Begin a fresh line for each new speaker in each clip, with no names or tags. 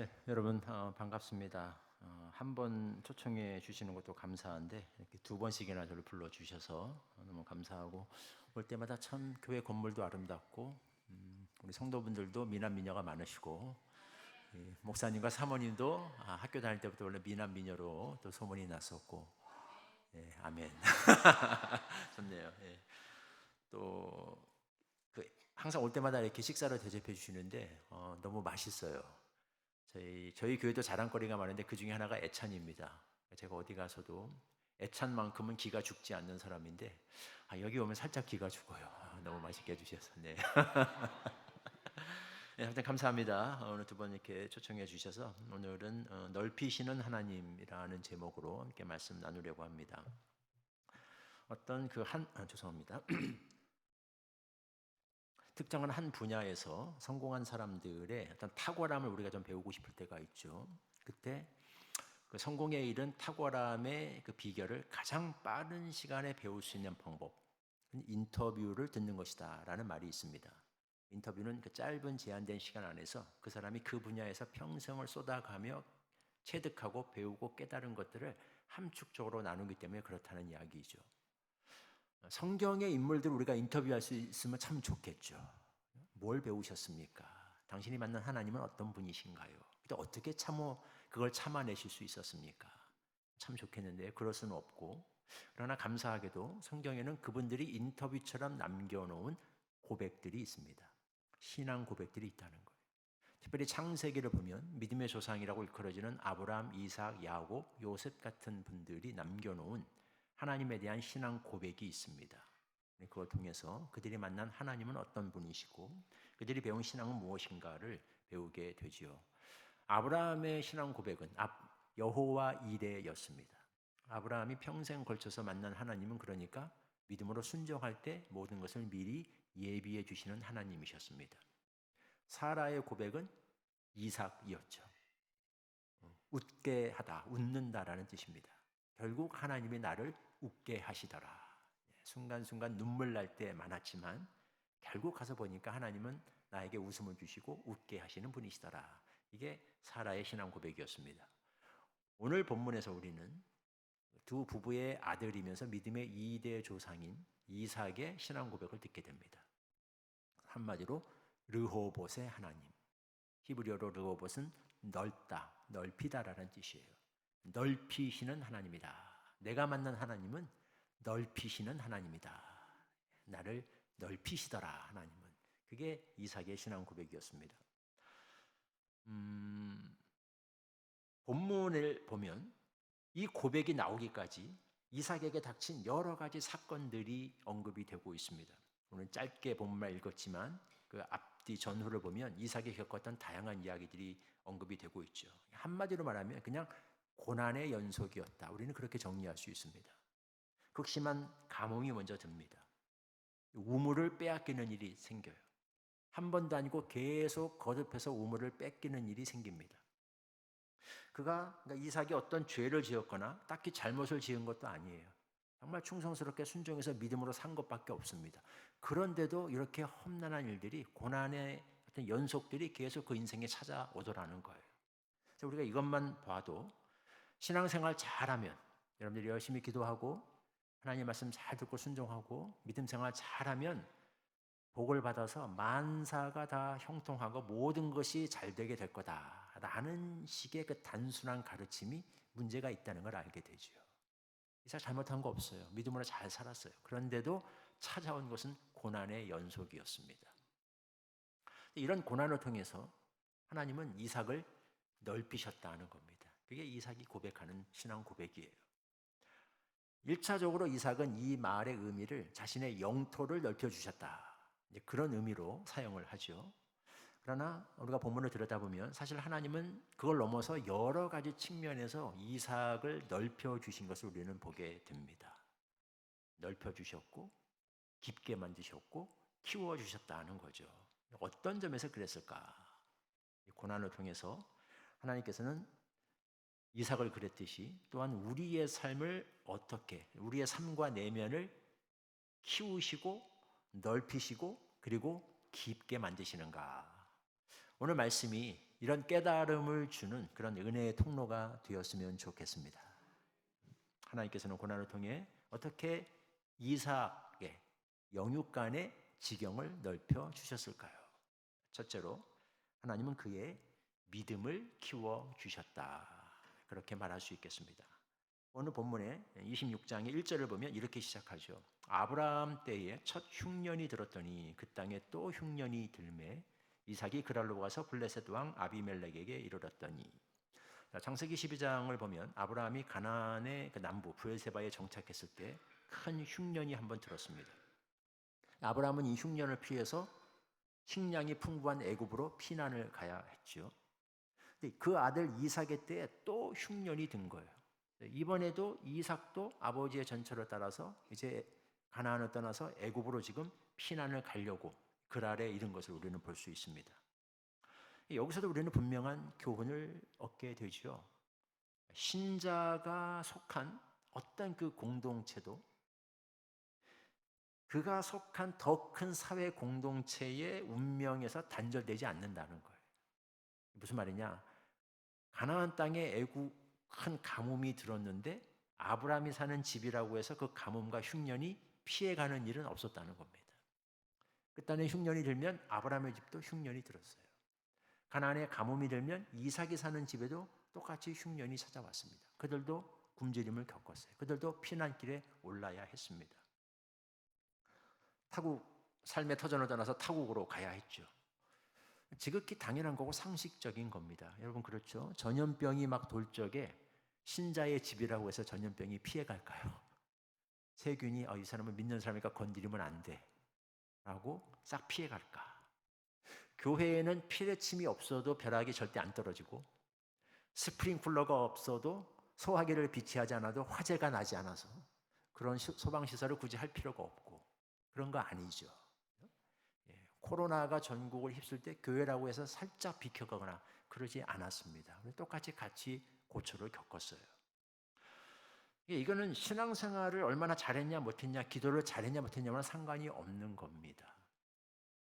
네, 여러분 반갑습니다. 한 번 초청해 주시는 것도 감사한데 이렇게 두 번씩이나 저를 불러 주셔서 너무 감사하고 올 때마다 참 교회 건물도 아름답고 우리 성도분들도 미남 미녀가 많으시고 목사님과 사모님도 학교 다닐 때부터 원래 미남 미녀로 또 소문이 났었고 아멘. 좋네요. 또 항상 올 때마다 이렇게 식사를 대접해 주시는데 너무 맛있어요. 저희 교회도 자랑거리가 많은데 그 중에 하나가 애찬입니다. 제가 어디 가서도 애찬만큼은 기가 죽지 않는 사람인데 여기 오면 살짝 기가 죽어요. 너무 맛있게 해주셔서 네. 네, 하여튼 감사합니다. 오늘 두 번 이렇게 초청해 주셔서 오늘은 넓히시는 하나님이라는 제목으로 함께 말씀 나누려고 합니다. 어떤 죄송합니다. 특정한 한 분야에서 성공한 사람들의 어떤 탁월함을 우리가 좀 배우고 싶을 때가 있죠. 그때 그 성공에 이른 탁월함의 그 비결을 가장 빠른 시간에 배울 수 있는 방법, 인터뷰를 듣는 것이다라는 말이 있습니다. 인터뷰는 그 짧은 제한된 시간 안에서 그 사람이 그 분야에서 평생을 쏟아가며 체득하고 배우고 깨달은 것들을 함축적으로 나누기 때문에 그렇다는 이야기죠. 성경의 인물들 우리가 인터뷰할 수 있으면 참 좋겠죠. 뭘 배우셨습니까? 당신이 만난 하나님은 어떤 분이신가요? 또 어떻게 그걸 참아내실 수 있었습니까? 참 좋겠는데 그럴 수는 없고, 그러나 감사하게도 성경에는 그분들이 인터뷰처럼 남겨놓은 고백들이 있습니다. 신앙 고백들이 있다는 거예요. 특별히 창세기를 보면 믿음의 조상이라고 일컬어지는 아브라함, 이삭, 야곱, 요셉 같은 분들이 남겨놓은 하나님에 대한 신앙 고백이 있습니다. 그걸 통해서 그들이 만난 하나님은 어떤 분이시고 그들이 배운 신앙은 무엇인가를 배우게 되지요. 아브라함의 신앙 고백은 여호와 이레였습니다. 아브라함이 평생 걸쳐서 만난 하나님은 그러니까 믿음으로 순종할 때 모든 것을 미리 예비해 주시는 하나님이셨습니다. 사라의 고백은 이삭이었죠. 웃게 하다, 웃는다라는 뜻입니다. 결국 하나님이 나를 웃게 하시더라. 순간순간 눈물 날 때 많았지만 결국 가서 보니까 하나님은 나에게 웃음을 주시고 웃게 하시는 분이시더라. 이게 사라의 신앙 고백이었습니다. 오늘 본문에서 우리는 두 부부의 아들이면서 믿음의 2대 조상인 이삭의 신앙 고백을 듣게 됩니다. 한마디로 르호봇의 하나님. 히브리어로 르호봇은 넓다, 넓히다라는 뜻이에요. 넓히시는 하나님이다. 내가 만난 하나님은 넓히시는 하나님이다. 나를 넓히시더라 하나님은. 그게 이삭의 신앙 고백이었습니다. 본문을 보면 이 고백이 나오기까지 이삭에게 닥친 여러 가지 사건들이 언급이 되고 있습니다. 오늘 짧게 본문만 읽었지만 그 앞뒤 전후를 보면 이삭이 겪었던 다양한 이야기들이 언급이 되고 있죠. 한마디로 말하면 그냥 고난의 연속이었다. 우리는 그렇게 정리할 수 있습니다. 극심한 감흥이 먼저 듭니다. 우물을 빼앗기는 일이 생겨요. 한 번도 아니고 계속 거듭해서 우물을 뺏기는 일이 생깁니다. 그러니까 이삭이 어떤 죄를 지었거나 딱히 잘못을 지은 것도 아니에요. 정말 충성스럽게 순종해서 믿음으로 산 것밖에 없습니다. 그런데도 이렇게 험난한 일들이, 고난의 어떤 연속들이 계속 그 인생에 찾아오더라는 거예요. 그래서 우리가 이것만 봐도 신앙생활 잘하면, 여러분들이 열심히 기도하고 하나님 말씀 잘 듣고 순종하고 믿음 생활 잘하면 복을 받아서 만사가 다 형통하고 모든 것이 잘 되게 될 거다라는 식의 그 단순한 가르침이 문제가 있다는 걸 알게 되죠. 이삭 잘못한 거 없어요. 믿음으로 잘 살았어요. 그런데도 찾아온 것은 고난의 연속이었습니다. 이런 고난을 통해서 하나님은 이삭을 넓히셨다는 겁니다. 그게 이삭이 고백하는 신앙 고백이에요. 1차적으로 이삭은 이 말의 의미를 자신의 영토를 넓혀주셨다, 그런 의미로 사용을 하죠. 그러나 우리가 본문을 들여다보면 사실 하나님은 그걸 넘어서 여러 가지 측면에서 이삭을 넓혀주신 것을 우리는 보게 됩니다. 넓혀주셨고 깊게 만드셨고 키워주셨다는 거죠. 어떤 점에서 그랬을까? 고난을 통해서 하나님께서는 이삭을 그랬듯이 또한 우리의 삶을 어떻게, 우리의 삶과 내면을 키우시고 넓히시고 그리고 깊게 만드시는가? 오늘 말씀이 이런 깨달음을 주는 그런 은혜의 통로가 되었으면 좋겠습니다. 하나님께서는 고난을 통해 어떻게 이삭의 영육 간의 지경을 넓혀 주셨을까요? 첫째로 하나님은 그의 믿음을 키워 주셨다. 그렇게 말할 수 있겠습니다. 오늘 본문의 26장의 1절을 보면 이렇게 시작하죠. 아브라함 때에 첫 흉년이 들었더니 그 땅에 또 흉년이 들매 이삭이 그랄로 가서 블레셋 왕 아비멜렉에게 이르렀더니. 창세기 12장을 보면 아브라함이 가나안의 그 남부 브엘세바에 정착했을 때 큰 흉년이 한번 들었습니다. 아브라함은 이 흉년을 피해서 식량이 풍부한 애굽으로 피난을 가야 했죠. 근데 그 아들 이삭의 때에 또 흉년이 든 거예요. 이번에도 이삭도 아버지의 전철을 따라서 이제 가나안을 떠나서 애굽으로 지금 피난을 가려고 그랄에 이른 것을 우리는 볼 수 있습니다. 여기서도 우리는 분명한 교훈을 얻게 되죠. 신자가 속한 어떤 그 공동체도 그가 속한 더 큰 사회 공동체의 운명에서 단절되지 않는다는 거예요. 무슨 말이냐? 가나안 땅에 애굽 큰 가뭄이 들었는데 아브라함이 사는 집이라고 해서 그 가뭄과 흉년이 피해가는 일은 없었다는 겁니다. 그 땅에 흉년이 들면 아브라함의 집도 흉년이 들었어요. 가나안에 가뭄이 들면 이삭이 사는 집에도 똑같이 흉년이 찾아왔습니다. 그들도 굶주림을 겪었어요. 그들도 피난길에 올라야 했습니다. 타국, 삶의 터전을 떠나서 타국으로 가야 했죠. 지극히 당연한 거고 상식적인 겁니다. 여러분 그렇죠? 전염병이 막 돌 적에 신자의 집이라고 해서 전염병이 피해갈까요? 세균이 이 사람은 믿는 사람이니까 건드리면 안 돼 라고 싹 피해갈까? 교회에는 피뢰침이 없어도 벼락이 절대 안 떨어지고 스프링쿨러가 없어도 소화기를 비치하지 않아도 화재가 나지 않아서 그런 소방시설을 굳이 할 필요가 없고 그런 거 아니죠. 코로나가 전국을 휩쓸 때 교회라고 해서 살짝 비켜가거나 그러지 않았습니다. 똑같이 같이 고초를 겪었어요. 이거는 신앙생활을 얼마나 잘했냐 못했냐, 기도를 잘했냐 못했냐와는 상관이 없는 겁니다.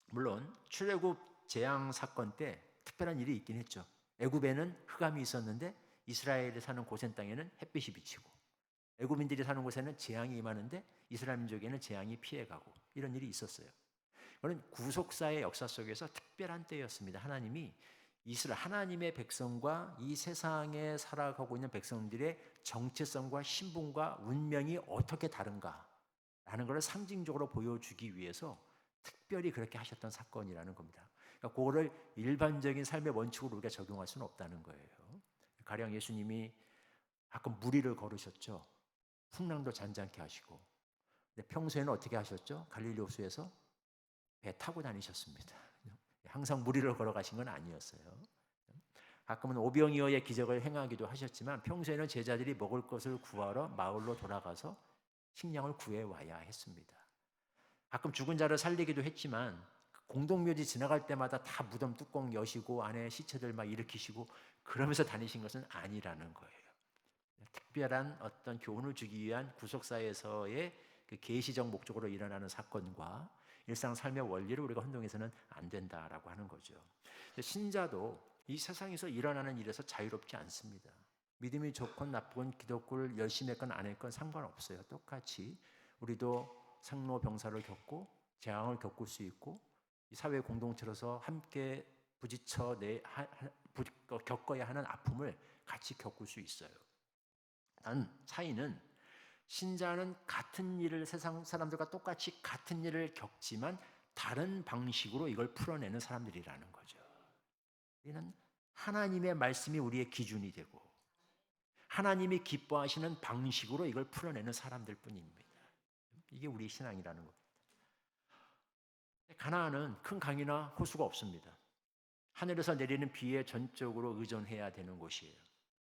물론 출애굽 재앙 사건 때 특별한 일이 있긴 했죠. 애굽에는 흑암이 있었는데 이스라엘이 사는 고센 땅에는 햇빛이 비치고 애굽인들이 사는 곳에는 재앙이 임하는데 이스라엘 민족에는 재앙이 피해가고 이런 일이 있었어요. 그건 구속사의 역사 속에서 특별한 때였습니다. 하나님이 하나님의 백성과 이 세상에 살아가고 있는 백성들의 정체성과 신분과 운명이 어떻게 다른가라는 것을 상징적으로 보여주기 위해서 특별히 그렇게 하셨던 사건이라는 겁니다. 그러니까 그거를 일반적인 삶의 원칙으로 우리가 적용할 수는 없다는 거예요. 가령 예수님이 가끔 무리를 걸으셨죠. 풍랑도 잔잔케 하시고. 근데 평소에는 어떻게 하셨죠? 갈릴리 호수에서 배 타고 다니셨습니다. 항상 무리를 걸어가신 건 아니었어요. 가끔은 오병이어의 기적을 행하기도 하셨지만 평소에는 제자들이 먹을 것을 구하러 마을로 돌아가서 식량을 구해와야 했습니다. 가끔 죽은 자를 살리기도 했지만 공동묘지 지나갈 때마다 다 무덤 뚜껑 여시고 안에 시체들 막 일으키시고 그러면서 다니신 것은 아니라는 거예요. 특별한 어떤 교훈을 주기 위한 구속사에서의 그 계시적 목적으로 일어나는 사건과 일상 삶의 원리를 우리가 혼동해서는 안 된다라고 하는 거죠. 신자도 이 세상에서 일어나는 일에서 자유롭지 않습니다. 믿음이 좋건 나쁜 기독교를 열심히 했건 안 했건 상관없어요. 똑같이 우리도 상노병사를 겪고 재앙을 겪을 수 있고 이 사회 공동체로서 함께 겪어야 하는 아픔을 같이 겪을 수 있어요. 단 차이는 신자는 같은 일을 세상 사람들과 똑같이 같은 일을 겪지만 다른 방식으로 이걸 풀어내는 사람들이라는 거죠. 이는 하나님의 말씀이 우리의 기준이 되고 하나님이 기뻐하시는 방식으로 이걸 풀어내는 사람들 뿐입니다. 이게 우리의 신앙이라는 겁니다. 가나안은 큰 강이나 호수가 없습니다. 하늘에서 내리는 비에 전적으로 의존해야 되는 곳이에요.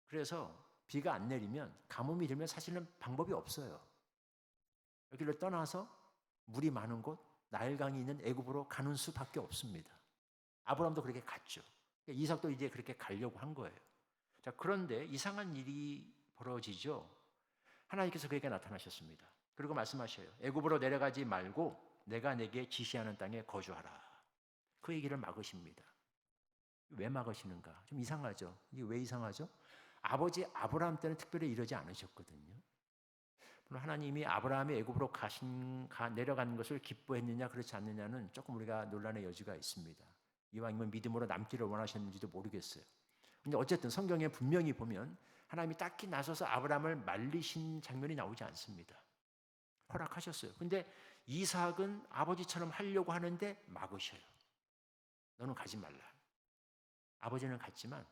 그래서 비가 안 내리면 가뭄이 들면 사실은 방법이 없어요. 여기를 떠나서 물이 많은 곳, 나일강이 있는 애굽으로 가는 수밖에 없습니다. 아브라함도 그렇게 갔죠. 이삭도 이제 그렇게 가려고 한 거예요. 자, 그런데 이상한 일이 벌어지죠. 하나님께서 그에게 나타나셨습니다. 그리고 말씀하셔요. 애굽으로 내려가지 말고 내가 내게 지시하는 땅에 거주하라. 그 얘기를 막으십니다. 왜 막으시는가? 좀 이상하죠. 이게 왜 이상하죠? 아버지 아브라함 때는 특별히 이러지 않으셨거든요. 물론 하나님이 아브라함이 애굽으로 내려가는 것을 기뻐했느냐 그렇지 않느냐는 조금 우리가 논란의 여지가 있습니다. 이왕이면 믿음으로 남기를 원하셨는지도 모르겠어요. 근데 어쨌든 성경에 분명히 보면 하나님이 딱히 나서서 아브라함을 말리신 장면이 나오지 않습니다. 허락하셨어요. 근데 이삭은 아버지처럼 하려고 하는데 막으셔요. 너는 가지 말라. 아버지는 갔지만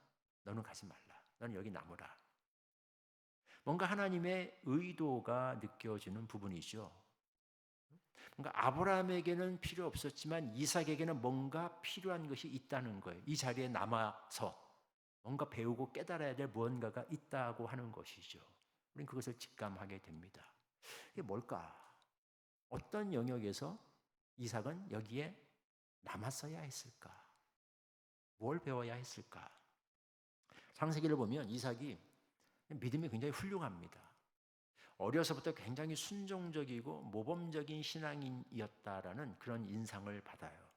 너는 가지 말라. 너는 여기 남으라. 뭔가 하나님의 의도가 느껴지는 부분이죠. 그러니까 아브라함에게는 필요 없었지만 이삭에게는 뭔가 필요한 것이 있다는 거예요. 이 자리에 남아서 뭔가 배우고 깨달아야 될 무언가가 있다고 하는 것이죠. 우리는 그것을 직감하게 됩니다. 이게 뭘까? 어떤 영역에서 이삭은 여기에 남았어야 했을까? 뭘 배워야 했을까? 창세기를 보면 이삭이 믿음이 굉장히 훌륭합니다. 어려서부터 굉장히 순종적이고 모범적인 신앙인이었다라는 그런 인상을 받아요.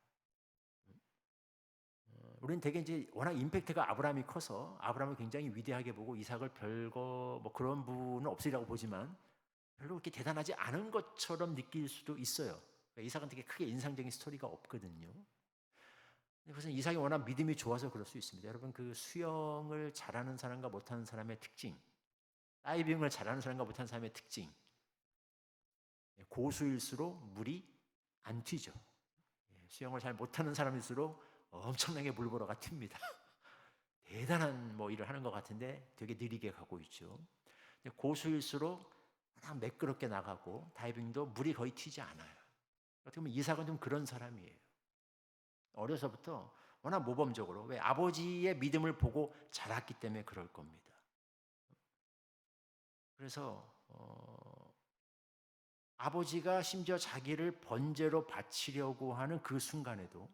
우리는 되게 이제 워낙 임팩트가 아브라함이 커서 아브라함을 굉장히 위대하게 보고 이삭을 별거 뭐 그런 부분은 없으리라고 보지만 별로 그렇게 대단하지 않은 것처럼 느낄 수도 있어요. 그러니까 이삭은 되게 크게 인상적인 스토리가 없거든요. 그래서 이삭이 워낙 믿음이 좋아서 그럴 수 있습니다. 여러분 그 수영을 잘하는 사람과 못하는 사람의 특징, 다이빙을 잘하는 사람과 못하는 사람의 특징, 고수일수록 물이 안 튀죠. 수영을 잘 못하는 사람일수록 엄청나게 물보러가 튑니다. 대단한 뭐 일을 하는 것 같은데 되게 느리게 가고 있죠. 고수일수록 그냥 매끄럽게 나가고 다이빙도 물이 거의 튀지 않아요. 어떻게 보면 이삭은 좀 그런 사람이에요. 어려서부터 워낙 모범적으로 왜 아버지의 믿음을 보고 자랐기 때문에 그럴 겁니다. 그래서 아버지가 심지어 자기를 번제로 바치려고 하는 그 순간에도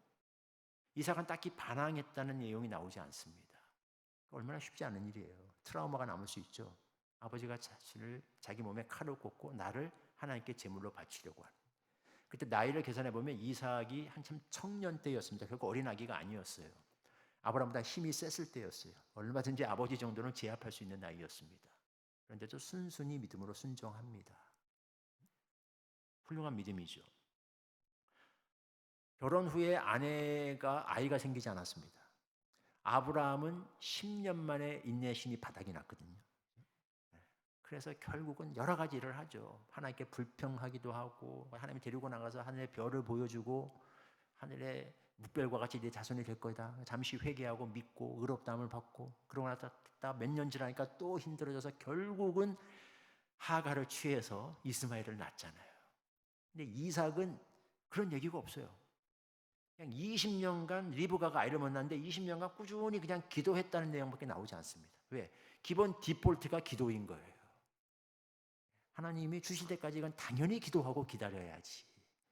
이삭은 딱히 반항했다는 내용이 나오지 않습니다. 얼마나 쉽지 않은 일이에요. 트라우마가 남을 수 있죠. 아버지가 자신을 자기 몸에 칼을 꽂고 나를 하나님께 제물로 바치려고 하는. 그때 나이를 계산해 보면 이삭이 한참 청년 때였습니다. 결국 어린 아기가 아니었어요. 아브라함보다 힘이 셌을 때였어요. 얼마든지 아버지 정도는 제압할 수 있는 나이였습니다. 그런데도 순순히 믿음으로 순종합니다. 훌륭한 믿음이죠. 결혼 후에 아이가 생기지 않았습니다. 아브라함은 10년 만에 인내심이 바닥이 났거든요. 그래서 결국은 여러 가지 일을 하죠. 하나님께 불평하기도 하고 하나님이 데리고 나가서 하늘의 별을 보여주고 하늘의 묵별과 같이 내 자손이 될 거다. 잠시 회개하고 믿고 의롭다함을 받고 그러고 나서 몇 년 지나니까 또 힘들어져서 결국은 하가를 취해서 이스마엘을 낳잖아요. 근데 이삭은 그런 얘기가 없어요. 그냥 20년간 리브가가 아이를 못 낳는데 20년간 꾸준히 그냥 기도했다는 내용밖에 나오지 않습니다. 왜? 기본 디폴트가 기도인 거예요. 하나님이 주실 때까지 이건 당연히 기도하고 기다려야지.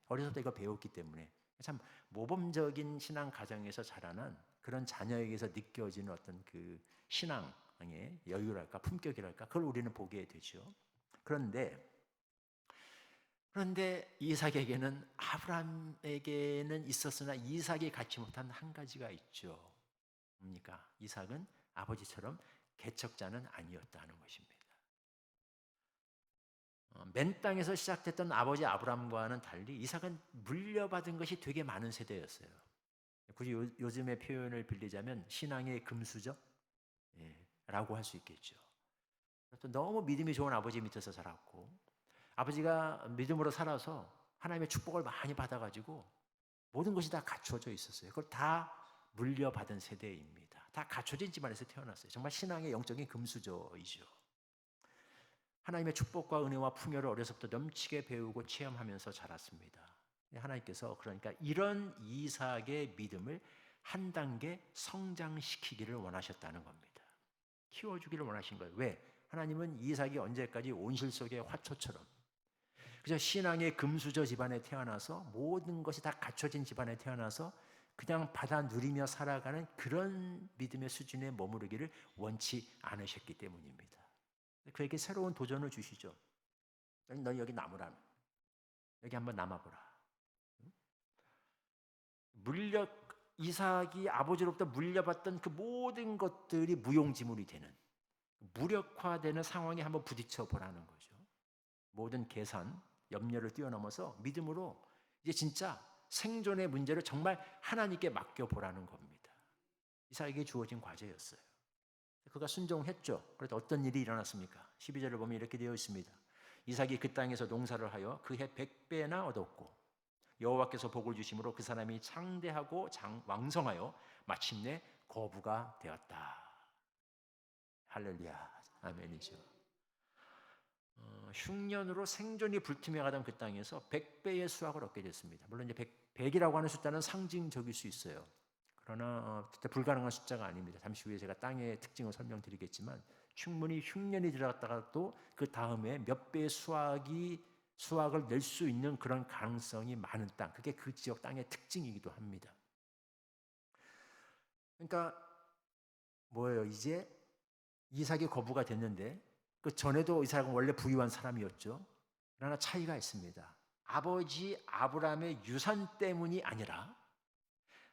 어려서부터 이거 배웠기 때문에 참 모범적인 신앙 가정에서 자라난 그런 자녀에게서 느껴지는 어떤 그 신앙의 여유랄까 품격이랄까 그걸 우리는 보게 되죠. 그런데 이삭에게는 아브라함에게는 있었으나 이삭이 갖지 못한 한 가지가 있죠. 뭡니까? 이삭은 아버지처럼 개척자는 아니었다는 것입니다. 맨 땅에서 시작됐던 아버지 아브라함과는 달리 이삭은 물려받은 것이 되게 많은 세대였어요. 굳이 요즘의 표현을 빌리자면 신앙의 금수저? 라고 할 수 있겠죠. 또 너무 믿음이 좋은 아버지 밑에서 자랐고 아버지가 믿음으로 살아서 하나님의 축복을 많이 받아가지고 모든 것이 다 갖춰져 있었어요. 그걸 다 물려받은 세대입니다. 다 갖춰진 집안에서 태어났어요. 정말 신앙의 영적인 금수저이죠. 하나님의 축복과 은혜와 풍요를 어려서부터 넘치게 배우고 체험하면서 자랐습니다. 하나님께서 그러니까 이런 이삭의 믿음을 한 단계 성장시키기를 원하셨다는 겁니다. 키워주기를 원하신 거예요. 왜? 하나님은 이삭이 언제까지 온실 속의 화초처럼 그저 신앙의 금수저 집안에 태어나서 모든 것이 다 갖춰진 집안에 태어나서 그냥 받아 누리며 살아가는 그런 믿음의 수준에 머무르기를 원치 않으셨기 때문입니다. 그에게 새로운 도전을 주시죠. 너 여기 남으라. 여기 한번 남아보라. 이삭이 아버지로부터 물려받던 그 모든 것들이 무용지물이 되는, 무력화되는 상황에 한번 부딪혀 보라는 거죠. 모든 계산, 염려를 뛰어넘어서 믿음으로 이제 진짜 생존의 문제를 정말 하나님께 맡겨보라는 겁니다. 이삭에게 주어진 과제였어요. 그가 순종했죠. 그래서 어떤 일이 일어났습니까? 12절을 보면 이렇게 되어 있습니다. 이삭이 그 땅에서 농사를 하여 그 해 100배나 얻었고 여호와께서 복을 주심으로 그 사람이 창대하고 왕성하여 마침내 거부가 되었다. 할렐루야, 아멘이죠. 흉년으로 생존이 불투명하던 그 땅에서 100배의 수확을 얻게 됐습니다. 물론 이제 100이라고 하는 숫자는 상징적일 수 있어요. 그러나 진짜 불가능한 숫자가 아닙니다. 잠시 후에 제가 땅의 특징을 설명드리겠지만 충분히 흉년이 들어갔다가도 그 다음에 몇 배의 수확을 낼 수 있는 그런 가능성이 많은 땅, 그게 그 지역 땅의 특징이기도 합니다. 그러니까 뭐예요? 이제 이삭이 거부가 됐는데 그 전에도 이삭은 원래 부유한 사람이었죠. 그러나 차이가 있습니다. 아버지 아브라함의 유산 때문이 아니라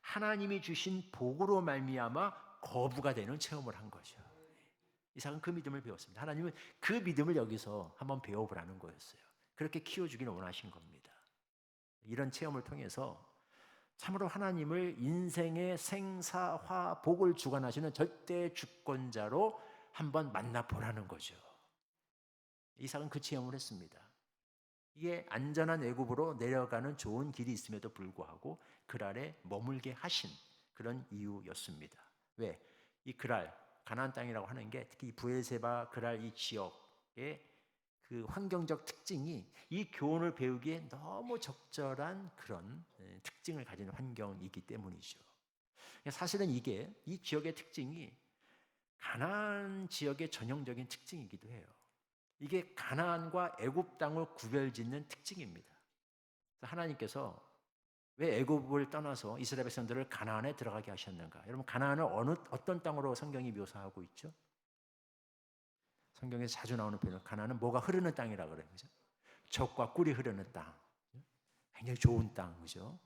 하나님이 주신 복으로 말미암아 거부가 되는 체험을 한 거죠. 이삭은 그 믿음을 배웠습니다. 하나님은 그 믿음을 여기서 한번 배워보라는 거였어요. 그렇게 키워주기는 원하신 겁니다. 이런 체험을 통해서 참으로 하나님을 인생의 생사화 복을 주관하시는 절대 주권자로 한번 만나보라는 거죠. 이삭은 그 체험을 했습니다. 이게 안전한 애굽으로 내려가는 좋은 길이 있음에도 불구하고 그랄에 머물게 하신 그런 이유였습니다. 왜? 이 그랄, 가나안 땅이라고 하는 게 특히 브엘세바, 그랄 이 지역의 그 환경적 특징이 이 교훈을 배우기에 너무 적절한 그런 특징을 가진 환경이기 때문이죠. 사실은 이게 이 지역의 특징이 가나안 지역의 전형적인 특징이기도 해요. 이게 가나안과 애굽 땅을 구별짓는 특징입니다. 하나님께서 왜 애굽을 떠나서 이스라엘 백성들을 가나안에 들어가게 하셨는가? 여러분, 가나안을 어떤 땅으로 성경이 묘사하고 있죠? 성경에서 자주 나오는 표현, 가나안은 뭐가 흐르는 땅이라 그래요, 그죠? 젖과 꿀이 흐르는 땅, 굉장히 좋은 땅, 그죠?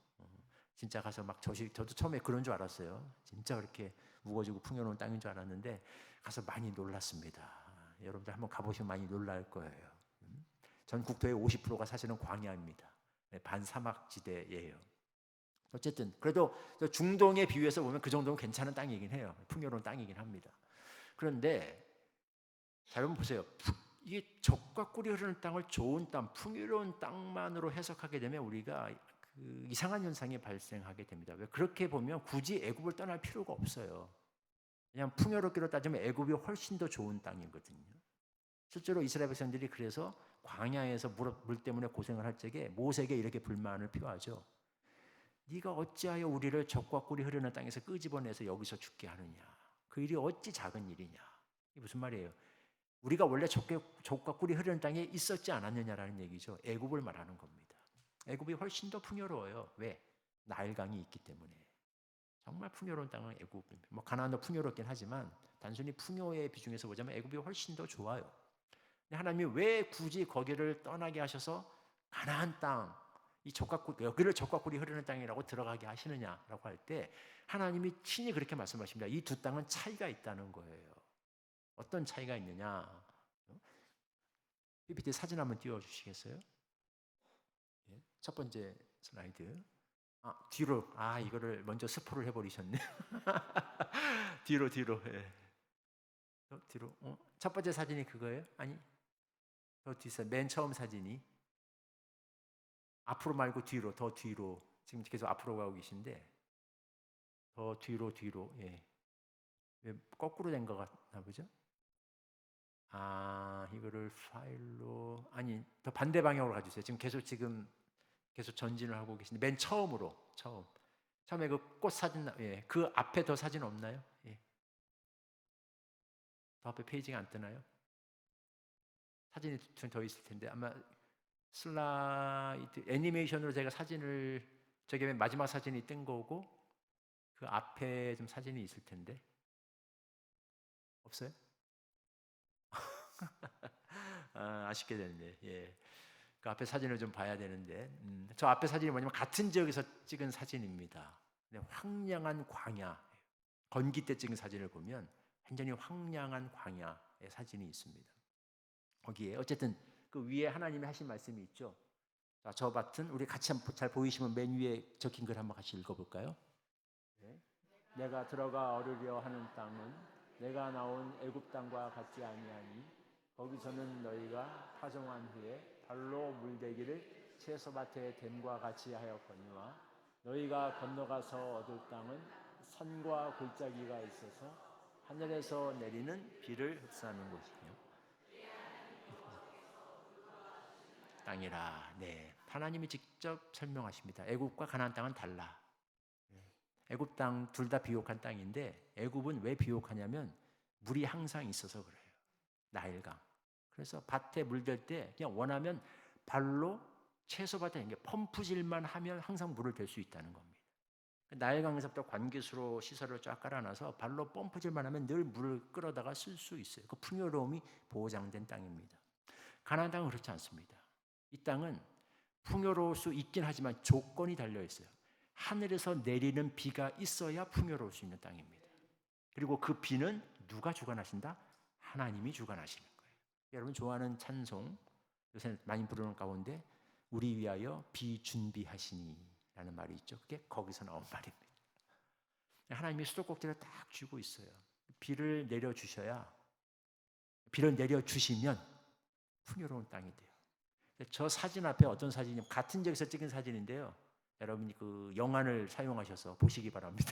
진짜 가서 막 저도 처음에 그런 줄 알았어요. 진짜 그렇게 우거지고 풍요로운 땅인 줄 알았는데 가서 많이 놀랐습니다. 여러분들 한번 가보시면 많이 놀랄 거예요. 전 국토의 50%가 사실은 광야입니다. 반사막지대예요. 어쨌든 그래도 중동에 비유해서 보면 그 정도면 괜찮은 땅이긴 해요. 풍요로운 땅이긴 합니다. 그런데 자, 여러분 보세요. 이게 젖과 꿀이 흐르는 땅을 좋은 땅, 풍요로운 땅만으로 해석하게 되면 우리가 그 이상한 현상이 발생하게 됩니다. 왜? 그렇게 보면 굳이 애굽을 떠날 필요가 없어요. 그냥 풍요롭기로 따지면 애굽이 훨씬 더 좋은 땅이거든요. 실제로 이스라엘 백성들이 그래서 광야에서 물 때문에 고생을 할 적에 모세에게 이렇게 불만을 표하죠. 네가 어찌하여 우리를 젖과 꿀이 흐르는 땅에서 끄집어내서 여기서 죽게 하느냐. 그 일이 어찌 작은 일이냐. 이게 무슨 말이에요? 우리가 원래 젖과 꿀이 흐르는 땅에 있었지 않았느냐라는 얘기죠. 애굽을 말하는 겁니다. 애굽이 훨씬 더 풍요로워요. 왜? 나일강이 있기 때문에. 정말 풍요로운 땅은 애굽입니다. 뭐 가나안도 풍요롭긴 하지만 단순히 풍요의 비중에서 보자면 애굽이 훨씬 더 좋아요. 하나님이 왜 굳이 거기를 떠나게 하셔서 가나안 땅, 여기를 젖과 꿀이 흐르는 땅이라고 들어가게 하시느냐라고 할 때 하나님이 친히 그렇게 말씀하십니다. 이 두 땅은 차이가 있다는 거예요. 어떤 차이가 있느냐? PPT 사진 한번 띄워주시겠어요? 첫 번째 슬라이드. 뒤로. 이거를 먼저 스포를 해버리셨네. 뒤로. 예. 뒤로. 첫 번째 사진이 그거예요? 아니. 더 뒤서 맨 처음 사진이. 앞으로 말고 뒤로, 더 뒤로. 지금 계속 앞으로 가고 계신데 더 뒤로. 예. 왜 거꾸로 된 것 같나 보죠? 이거를 파일로 더 반대 방향으로 가주세요. 계속 전진을 하고 계신데 맨 처음에 그 꽃 사진, 그 앞에 더 사진 없나요? 예. 더 앞에 페이지가 안 뜨나요? 사진이 좀 더 있을 텐데 아마 슬라이드 애니메이션으로 제가 사진을 저게 맨 마지막 사진이 뜬 거고 그 앞에 좀 사진이 있을 텐데 없어요? 아쉽게 됐네. 예. 그 앞에 사진을 좀 봐야 되는데 저 앞에 사진이 뭐냐면 같은 지역에서 찍은 사진입니다. 황량한 광야, 건기 때 찍은 사진을 보면 완전히 황량한 광야의 사진이 있습니다. 거기에 어쨌든 그 위에 하나님이 하신 말씀이 있죠. 자, 저 밭은 우리 같이 한번 잘 보이시면 맨 위에 적힌 글 한번 같이 읽어볼까요? 네. 내가 들어가 얻으려 하는 땅은 내가 나온 애굽 땅과 같지 아니하니 거기서는 너희가 파종한 후에 발로 물대기를 채소밭의 댐과 같이 하였거니와 너희가 건너가서 얻을 땅은 산과 골짜기가 있어서 하늘에서 내리는 비를 흡수하는 곳이며 땅이라. 네, 하나님이 직접 설명하십니다. 애굽과 가나안 땅은 달라. 애굽 땅 둘 다 비옥한 땅인데 애굽은 왜 비옥하냐면 물이 항상 있어서 그래요. 나일강. 그래서 밭에 물댈 때 그냥 원하면 발로 채소밭에 이게 펌프질만 하면 항상 물을 댈 수 있다는 겁니다. 나일강에서부터 관계수로 시설을 쫙 깔아놔서 발로 펌프질만 하면 늘 물을 끌어다가 쓸 수 있어요. 그 풍요로움이 보장된 땅입니다. 가나안 땅은 그렇지 않습니다. 이 땅은 풍요로울 수 있긴 하지만 조건이 달려 있어요. 하늘에서 내리는 비가 있어야 풍요로울 수 있는 땅입니다. 그리고 그 비는 누가 주관하신다? 하나님이 주관하시는 거예요. 여러분 좋아하는 찬송 요새 많이 부르는 가운데 우리 위하여 비 준비하시니 라는 말이 있죠. 그게 거기서 나온 말입니다. 하나님이 수도꼭지를 딱 쥐고 있어요. 비를 내려주셔야, 비를 내려주시면 풍요로운 땅이 돼요. 저 사진 앞에 어떤 사진이냐면 같은 지역에서 찍은 사진인데요. 여러분이 그 영안을 사용하셔서 보시기 바랍니다.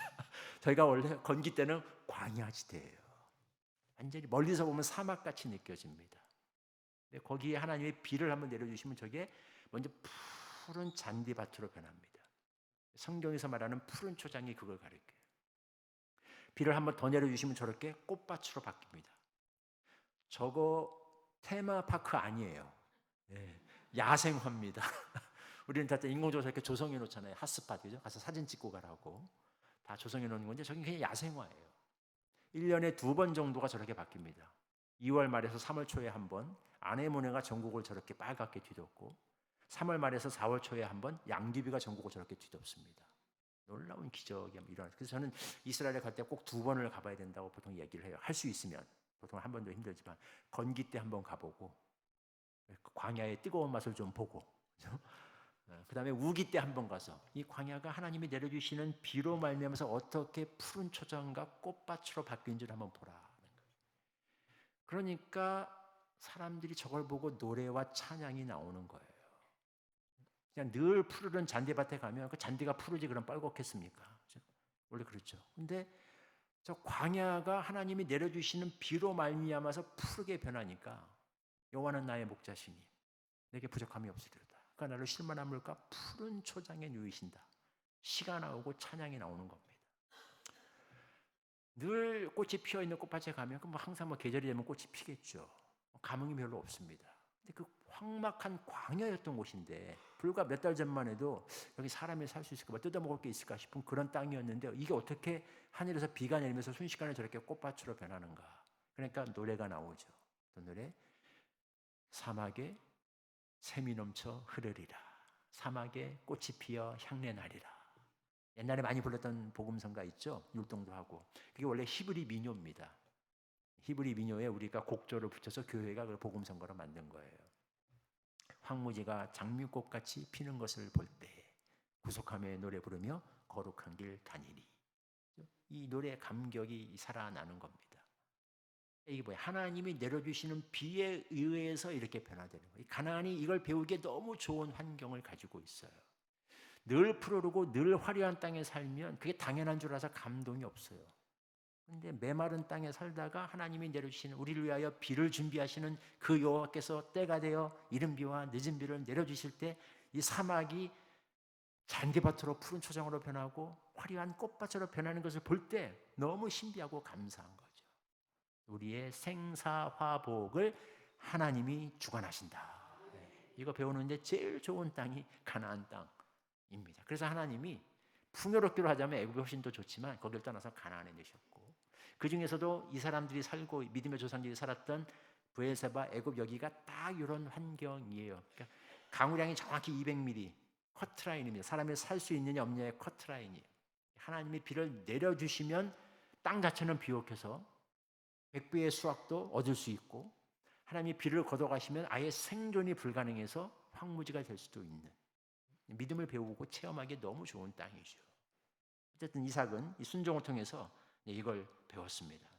저희가 원래 건기 때는 광야지대예요. 완전히 멀리서 보면 사막같이 느껴집니다. 근데 거기에 하나님의 비를 한번 내려주시면 저게 먼저 푸른 잔디밭으로 변합니다. 성경에서 말하는 푸른 초장이 그걸 가리켜요. 비를 한번 더 내려주시면 저렇게 꽃밭으로 바뀝니다. 저거 테마파크 아니에요. 네, 야생화입니다. 우리는 다 인공조사 이렇게 조성해 놓잖아요. 핫스팟, 그죠? 가서 사진 찍고 가라고. 다 조성해 놓는 건데 저게 그냥 야생화예요. 1년에 2번 정도가 저렇게 바뀝니다. 2월 말에서 3월 초에 한 번, 아네모네가 전국을 저렇게 빨갛게 뒤덮고 3월 말에서 4월 초에 한 번 양귀비가 전국을 저렇게 뒤덮습니다. 놀라운 기적이 일어나요. 그래서 저는 이스라엘에 갈 때 꼭 2번을 가봐야 된다고 보통 얘기를 해요. 할 수 있으면. 보통 한 번도 힘들지만 건기 때 한 번 가보고 광야의 뜨거운 맛을 좀 보고 그 다음에 우기 때 한 번 가서 이 광야가 하나님이 내려주시는 비로 말미암아서 어떻게 푸른 초장과 꽃밭으로 바뀐지를 한번 보라는 거예요. 그러니까 사람들이 저걸 보고 노래와 찬양이 나오는 거예요. 그냥 늘 푸르른 잔디밭에 가면 그 잔디가 푸르지 그럼 빨갛겠습니까? 원래 그렇죠. 근데 저 광야가 하나님이 내려주시는 비로 말미암아서 푸르게 변하니까 여호와는 나의 목자시니 내게 부족함이 없으리로다. 그러니까 나를 실만한 물과 푸른 초장에 누이신다. 시가 나오고 찬양이 나오는 겁니다. 늘 꽃이 피어 있는 꽃밭에 가면 뭐 항상 뭐 계절이 되면 꽃이 피겠죠. 감흥이 별로 없습니다. 근데 그 황막한 광야였던 곳인데 불과 몇 달 전만 해도 여기 사람이 살 수 있을까, 뭐 뜯어먹을 게 있을까 싶은 그런 땅이었는데 이게 어떻게 하늘에서 비가 내리면서 순식간에 저렇게 꽃밭으로 변하는가. 그러니까 노래가 나오죠. 그 노래 사막에 샘이 넘쳐 흐르리라. 사막에 꽃이 피어 향내 나리라. 옛날에 많이 불렀던 복음성가 있죠. 율동도 하고. 그게 원래 히브리 민요입니다. 히브리 민요에 우리가 곡조를 붙여서 교회가 그걸 복음성가로 만든 거예요. 황무지가 장미꽃같이 피는 것을 볼 때 구속함에 노래 부르며 거룩한 길 다니리. 이 노래의 감격이 살아나는 겁니다. 이게 뭐야? 하나님이 내려주시는 비에 의해서 이렇게 변화되는 거예요. 가나안이 이걸 배우기에 너무 좋은 환경을 가지고 있어요. 늘 푸르르고 늘 화려한 땅에 살면 그게 당연한 줄 알아서 감동이 없어요. 그런데 메마른 땅에 살다가 하나님이 내려주시는 우리를 위하여 비를 준비하시는 그 여호와께서 때가 되어 이른 비와 늦은 비를 내려주실 때 이 사막이 잔디밭으로 푸른 초장으로 변하고 화려한 꽃밭으로 변하는 것을 볼 때 너무 신비하고 감사한 거죠. 우리의 생사화복을 하나님이 주관하신다. 이거 배우는데 제일 좋은 땅이 가나안 땅입니다. 그래서 하나님이 풍요롭기로 하자면 애굽이 훨씬 더 좋지만 거기를 떠나서 가나안에 내셨고 그 중에서도 이 사람들이 살고 믿음의 조상들이 살았던 브엘세바, 애굽 여기가 딱 이런 환경이에요. 그러니까 강우량이 정확히 200mm 커트라인입니다. 사람이 살 수 있느냐 없느냐의 커트라인이에요. 하나님이 비를 내려주시면 땅 자체는 비옥해서 100배의 수확도 얻을 수 있고, 하나님이 비를 걷어가시면 아예 생존이 불가능해서 황무지가 될 수도 있는, 믿음을 배우고 체험하기 너무 좋은 땅이죠. 어쨌든 이삭은 이 순종을 통해서 이걸 배웠습니다.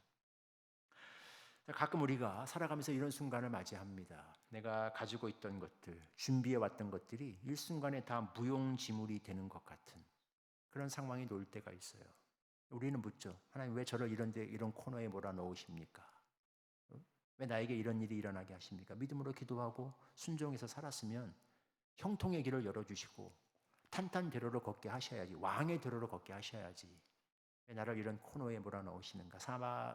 가끔 우리가 살아가면서 이런 순간을 맞이합니다. 내가 가지고 있던 것들, 준비해왔던 것들이 일순간에 다 무용지물이 되는 것 같은 그런 상황이 놓일 때가 있어요. 우리는 묻죠. 하나님, 왜 저를 이런 코너에 몰아넣으십니까? 왜 나에게 이런 일이 일어나게 하십니까? 믿음으로 기도하고 순종해서 살았으면 형통의 길을 열어주시고 탄탄대로로 걷게 하셔야지, 왕의 대로로 걷게 하셔야지. 왜 나를 이런 코너에 몰아넣으시는가?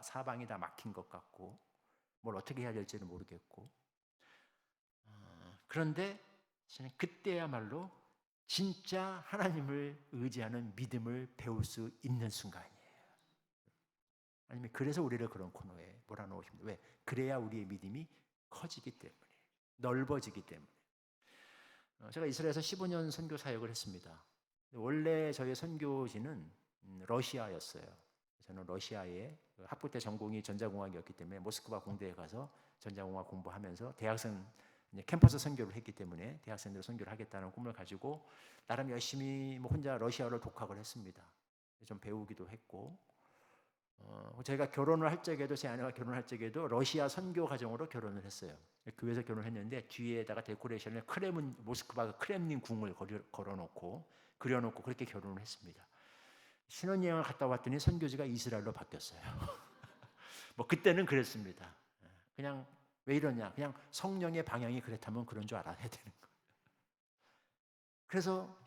사방이 다 막힌 것 같고 뭘 어떻게 해야 될지는 모르겠고, 그런데 저는 그때야말로 진짜 하나님을 의지하는 믿음을 배울 수 있는 순간이에요. 아니면 그래서 우리를 그런 코너에 몰아넣으십니다. 왜? 그래야 우리의 믿음이 커지기 때문에, 넓어지기 때문에. 제가 이스라엘에서 15년 선교 사역을 했습니다. 원래 저희 선교지는 러시아였어요. 저는 러시아에 학부 때 전공이 전자공학이었기 때문에 모스크바 공대에 가서 전자공학 공부하면서 대학생 캠퍼스 선교를 했기 때문에 대학생들 선교를 하겠다는 꿈을 가지고 나름 열심히 혼자 러시아어를 독학을 했습니다. 좀 배우기도 했고, 제가 결혼을 할 적에도, 제 아내가 결혼할 적에도 러시아 선교 가정으로 결혼을 했어요. 교회에서 결혼을 했는데 뒤에다가 데코레이션을 모스크바 크렘린 궁을 걸어놓고 그려놓고 그렇게 결혼을 했습니다. 신혼여행을 갔다 왔더니 선교지가 이스라엘로 바뀌었어요. 뭐 그때는 그랬습니다. 그냥 왜 이러냐, 그냥 성령의 방향이 그렇다면 그런 줄 알아야 되는 거예요. 그래서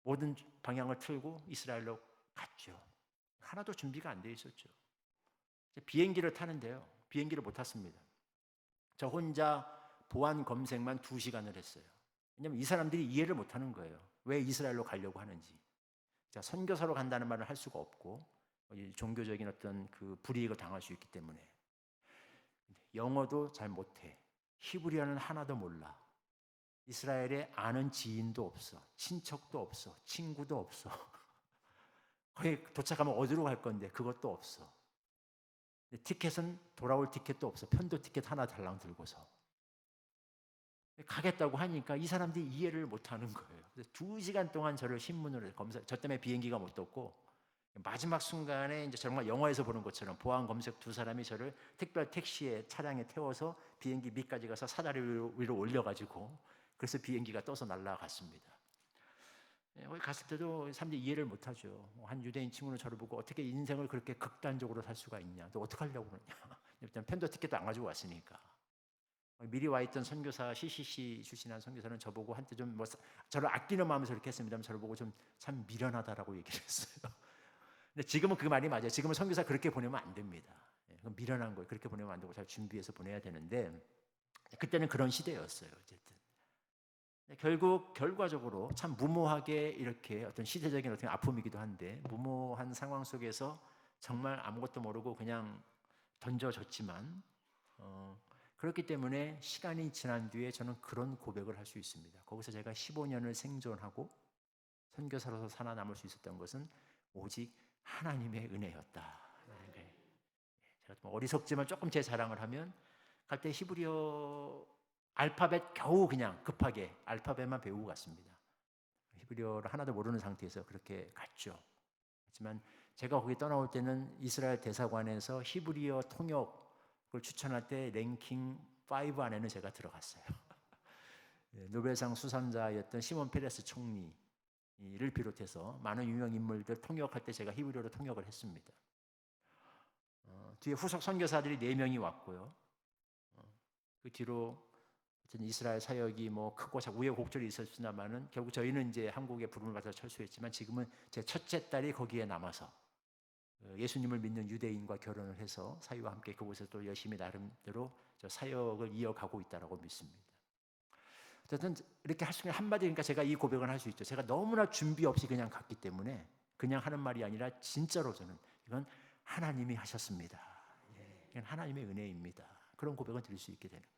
모든 방향을 틀고 이스라엘로 갔죠. 하나도 준비가 안 돼 있었죠. 비행기를 타는데요, 비행기를 못 탔습니다. 저 혼자 보안 검색만 2시간을 했어요. 왜냐하면 이 사람들이 이해를 못 하는 거예요. 왜 이스라엘로 가려고 하는지. 선교사로 간다는 말을 할 수가 없고, 종교적인 어떤 그 불이익을 당할 수 있기 때문에. 영어도 잘 못해. 히브리어는 하나도 몰라. 이스라엘에 아는 지인도 없어. 친척도 없어. 친구도 없어. 거기 도착하면 어디로 갈 건데 그것도 없어. 티켓은 돌아올 티켓도 없어. 편도 티켓 하나 달랑 들고서 가겠다고 하니까 이 사람들이 이해를 못하는 거예요. 그래서 2시간 동안 저를 신문으로 검사, 저 때문에 비행기가 못 떴고, 마지막 순간에 이제 정말 영화에서 보는 것처럼 보안 검색 2사람이 저를 특별 택시에 차량에 태워서 비행기 밑까지 가서 사다리 위로 올려가지고, 그래서 비행기가 떠서 날아갔습니다. 거기 갔을 때도 사람들이 이해를 못하죠. 한 유대인 친구는 저를 보고 어떻게 인생을 그렇게 극단적으로 살 수가 있냐, 너 어떻게 하려고 그러냐. 일단 편도 티켓도 안 가지고 왔으니까. 미리 와 있던 선교사, CCC 출신한 선교사는 저보고 한때 좀 저를 아끼는 마음에서 이렇게 했습니다. 저를 보고 좀 참 미련하다라고 얘기를 했어요. 근데 지금은 그 말이 맞아요. 지금은 선교사 그렇게 보내면 안 됩니다. 그건 미련한 거예요. 그렇게 보내면 안 되고 잘 준비해서 보내야 되는데, 그때는 그런 시대였어요. 어쨌든 결국 결과적으로 참 무모하게 이렇게 어떤 시대적인 어떤 아픔이기도 한데, 무모한 상황 속에서 정말 아무것도 모르고 그냥 던져졌지만, 그렇기 때문에 시간이 지난 뒤에 저는 그런 고백을 할 수 있습니다. 거기서 제가 15년을 생존하고 선교사로서 살아남을 수 있었던 것은 오직 하나님의 은혜였다. 제가 좀 어리석지만 조금 제 자랑을 하면, 갈 때 히브리어 알파벳 겨우 그냥 급하게 알파벳만 배우고 갔습니다. 히브리어를 하나도 모르는 상태에서 그렇게 갔죠. 하지만 제가 거기 떠나올 때는 이스라엘 대사관에서 히브리어 통역을 추천할 때 랭킹 5 안에는 제가 들어갔어요. 노벨상 수상자였던 시몬 페레스 총리를 비롯해서 많은 유명 인물들 통역할 때 제가 히브리어로 통역을 했습니다. 뒤에 후속 선교사들이 4명이 왔고요. 그 뒤로 이스라엘 사역이 뭐 크고 우여곡절이 있었으나마는 결국 저희는 이제 한국에 부름을 받아 철수했지만, 지금은 제 첫째 딸이 거기에 남아서 예수님을 믿는 유대인과 결혼을 해서 사위와 함께 그곳에서 또 열심히 나름대로 저 사역을 이어가고 있다라고 믿습니다. 어쨌든 이렇게 할 수 있는 한마디, 그러니까 제가 이 고백을 할 수 있죠. 제가 너무나 준비 없이 그냥 갔기 때문에 그냥 하는 말이 아니라 진짜로 저는 이건 하나님이 하셨습니다. 이건 하나님의 은혜입니다. 그런 고백을 드릴 수 있게 되는 거예요.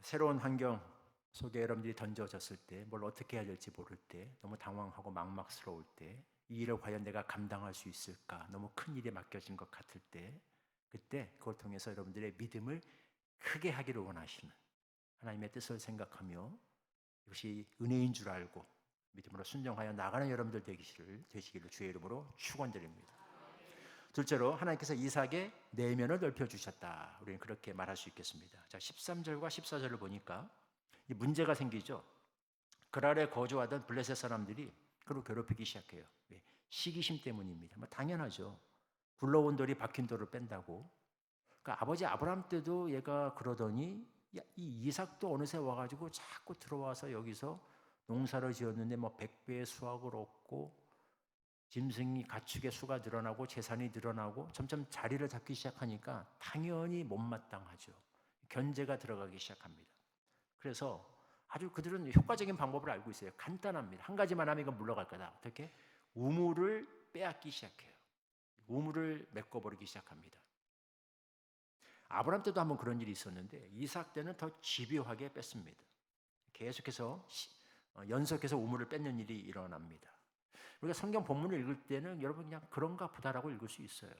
새로운 환경, 속에 여러분들이 던져졌을 때, 뭘 어떻게 해야 될지 모를 때, 너무 당황하고 막막스러울 때, 이 일을 과연 내가 감당할 수 있을까? 너무 큰 일에 맡겨진 것 같을 때, 그때 그걸 통해서 여러분들의 믿음을 크게 하기를 원하시는 하나님의 뜻을 생각하며 이것이 은혜인 줄 알고 믿음으로 순종하여 나가는 여러분들 되시기를 주의 이름으로 축원드립니다. 둘째로 하나님께서 이삭의 내면을 넓혀주셨다. 우리는 그렇게 말할 수 있겠습니다. 자, 13절과 14절을 보니까 이 문제가 생기죠. 그랄에 거주하던 블레셋 사람들이 그를 괴롭히기 시작해요. 왜? 시기심 때문입니다. 뭐 당연하죠. 굴러온 돌이 박힌 돌을 뺀다고. 그러니까 아버지 아브라함 때도 얘가 그러더니 이 이삭도 어느새 와가지고 자꾸 들어와서 여기서 농사를 지었는데 뭐 100배의 수확을 얻고 짐승이 가축의 수가 늘어나고 재산이 늘어나고 점점 자리를 잡기 시작하니까 당연히 못마땅하죠. 견제가 들어가기 시작합니다. 그래서 아주 그들은 효과적인 방법을 알고 있어요. 간단합니다. 한 가지만 하면 이건 물러갈 거다. 어떻게? 우물을 빼앗기 시작해요. 우물을 메꿔버리기 시작합니다. 아브라함 때도 한번 그런 일이 있었는데 이삭 때는 더 집요하게 뺐습니다. 계속해서 연속해서 우물을 뺏는 일이 일어납니다. 우리가 성경 본문을 읽을 때는 여러분 그냥 그런가 보다라고 읽을 수 있어요.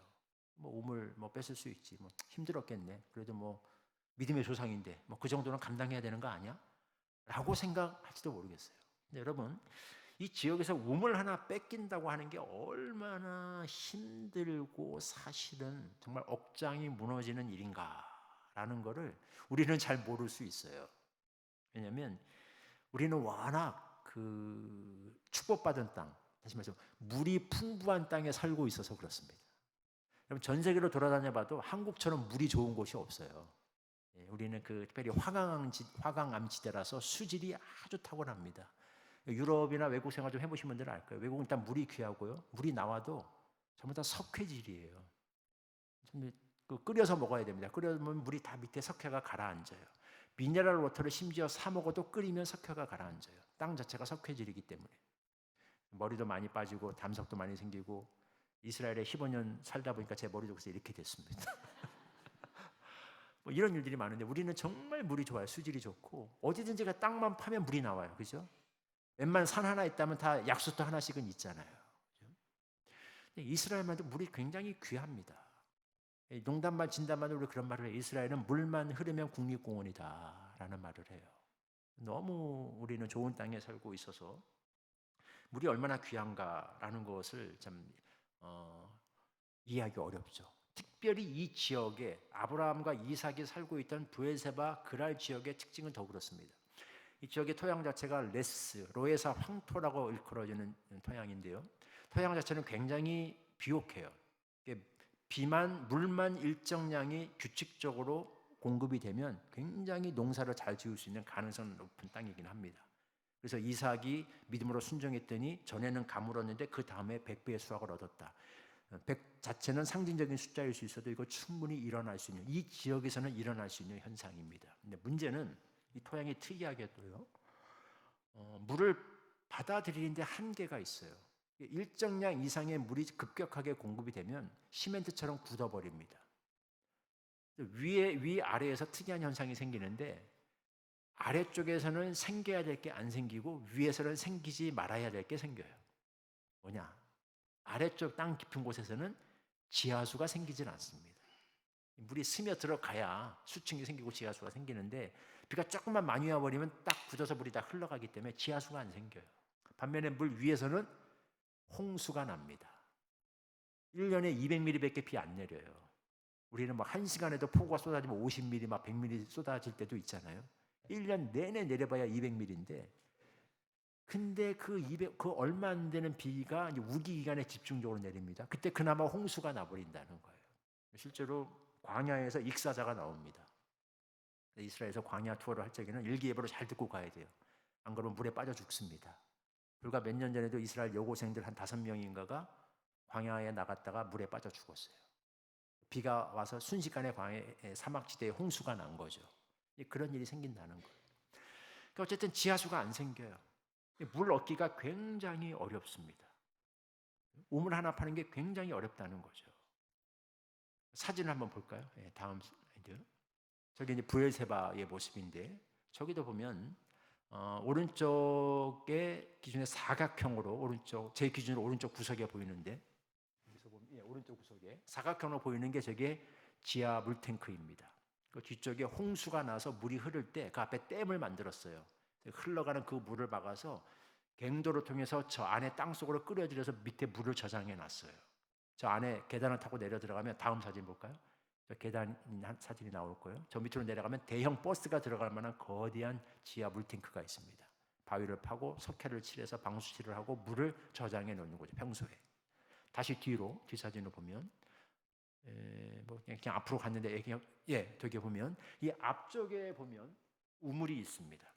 뭐 우물 뭐 뺏을 수 있지. 뭐 힘들었겠네. 그래도 뭐 믿음의 조상인데 뭐 그 정도는 감당해야 되는 거 아니야? 라고 생각할지도 모르겠어요. 근데 여러분 이 지역에서 우물 하나 뺏긴다고 하는 게 얼마나 힘들고 사실은 정말 억장이 무너지는 일인가라는 거를 우리는 잘 모를 수 있어요. 왜냐하면 우리는 워낙 그 축복받은 땅, 다시 말해서 물이 풍부한 땅에 살고 있어서 그렇습니다. 여러분 전 세계로 돌아다녀봐도 한국처럼 물이 좋은 곳이 없어요. 우리는 그 특별히 화강암 지대라서 수질이 아주 탁월합니다. 유럽이나 외국 생활 좀 해보신 분들은 알 거예요. 외국은 일단 물이 귀하고요. 물이 나와도 전부 다 석회질이에요. 끓여서 먹어야 됩니다. 끓여면 물이 다 밑에 석회가 가라앉아요. 미네랄 워터를 심지어 사 먹어도 끓이면 석회가 가라앉아요. 땅 자체가 석회질이기 때문에. 머리도 많이 빠지고 담석도 많이 생기고 이스라엘에 15년 살다 보니까 제 머리도 그래서 이렇게 됐습니다. 뭐 이런 일들이 많은데 우리는 정말 물이 좋아요. 수질이 좋고 어디든지 땅만 파면 물이 나와요. 그죠? 웬만한 산 하나 있다면 다 약수터 하나씩은 있잖아요. 근데 이스라엘만도 물이 굉장히 귀합니다. 농담만 진담만 우리 그런 말을 해요. 이스라엘은 물만 흐르면 국립공원이다 라는 말을 해요. 너무 우리는 좋은 땅에 살고 있어서 물이 얼마나 귀한가라는 것을 참 이해하기 어렵죠. 특별히 이 지역에 아브라함과 이삭이 살고 있던 브엘세바 그랄 지역의 특징은 더 그렇습니다. 이 지역의 토양 자체가 로에사 황토라고 일컬어지는 토양인데요. 토양 자체는 굉장히 비옥해요. 물만 일정량이 규칙적으로 공급이 되면 굉장히 농사를 잘 지을 수 있는 가능성 높은 땅이긴 합니다. 그래서 이삭이 믿음으로 순종했더니 전에는 가물었는데 그 다음에 100배의 수확을 얻었다. 100 자체는 상징적인 숫자일 수 있어도 이거 충분히 일어날 수 있는, 이 지역에서는 일어날 수 있는 현상입니다. 근데 문제는 이 토양이 특이하게도요, 물을 받아들이는데 한계가 있어요. 일정량 이상의 물이 급격하게 공급이 되면 시멘트처럼 굳어버립니다. 위아래에서 특이한 현상이 생기는데 아래쪽에서는 생겨야 될 게 안 생기고 위에서는 생기지 말아야 될 게 생겨요. 뭐냐? 아래쪽 땅 깊은 곳에서는 지하수가 생기질 않습니다. 물이 스며 들어가야 수층이 생기고 지하수가 생기는데 비가 조금만 많이 와버리면 딱 굳어서 물이 다 흘러가기 때문에 지하수가 안 생겨요. 반면에 물 위에서는 홍수가 납니다. 1년에 200mm밖에 비 안 내려요. 우리는 막 1시간에도 폭우가 쏟아지면 50mm, 막 100mm 쏟아질 때도 있잖아요. 1년 내내 내려봐야 200mm인데 근데 그 얼마 안 되는 비가 이제 우기 기간에 집중적으로 내립니다. 그때 그나마 홍수가 나버린다는 거예요. 실제로 광야에서 익사자가 나옵니다. 이스라엘에서 광야 투어를 할 적에는 일기예보를 잘 듣고 가야 돼요. 안 그러면 물에 빠져 죽습니다. 불과 몇 년 전에도 이스라엘 여고생들 한 5명인가가 광야에 나갔다가 물에 빠져 죽었어요. 비가 와서 순식간에 광야의 사막지대에 홍수가 난 거죠. 그런 일이 생긴다는 거예요. 그러니까 어쨌든 지하수가 안 생겨요. 물 얻기가 굉장히 어렵습니다. 우물 하나 파는 게 굉장히 어렵다는 거죠. 사진을 한번 볼까요? 다음 슬라이드. 저기 이제 브엘세바의 모습인데 저기도 보면 오른쪽의 기준의 사각형으로 오른쪽 제 기준으로 오른쪽 구석에 보이는데 여기서 보면 오른쪽 구석에 사각형으로 보이는 게 저게 지하 물탱크입니다. 그 뒤쪽에 홍수가 나서 물이 흐를 때 그 앞에 댐을 만들었어요. 흘러가는 그 물을 막아서 갱도를 통해서 저 안에 땅속으로 끌어들여서 밑에 물을 저장해 놨어요. 저 안에 계단을 타고 내려 들어가면 다음 사진 볼까요? 저 계단 사진이 나올 거예요. 저 밑으로 내려가면 대형 버스가 들어갈 만한 거대한 지하 물탱크가 있습니다. 바위를 파고 석회를 칠해서 방수칠을 하고 물을 저장해 놓는 거죠. 평소에. 다시 뒤로 뒷사진을 보면 뭐 그냥 앞으로 갔는데 되게 보면 이 앞쪽에 보면 우물이 있습니다.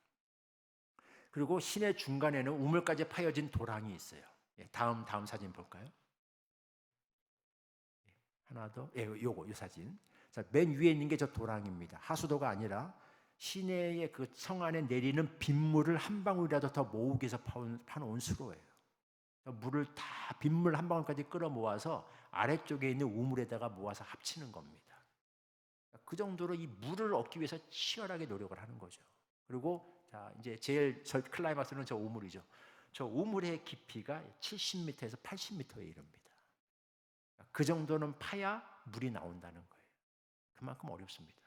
그리고 시내 중간에는 우물까지 파여진 도랑이 있어요. 다음 사진 볼까요? 하나 더. 요 사진. 자, 맨 위에 있는 게 저 도랑입니다. 하수도가 아니라 시내의 그 성 안에 내리는 빗물을 한 방울이라도 더 모으기 위해서 파놓은 수로예요. 물을 다 빗물 한 방울까지 끌어 모아서 아래쪽에 있는 우물에다가 모아서 합치는 겁니다. 그 정도로 이 물을 얻기 위해서 치열하게 노력을 하는 거죠. 그리고 자, 이제 제일 클라이막스는 저 우물이죠. 저 우물의 깊이가 70m에서 80m에 이릅니다. 그 정도는 파야 물이 나온다는 거예요. 그만큼 어렵습니다.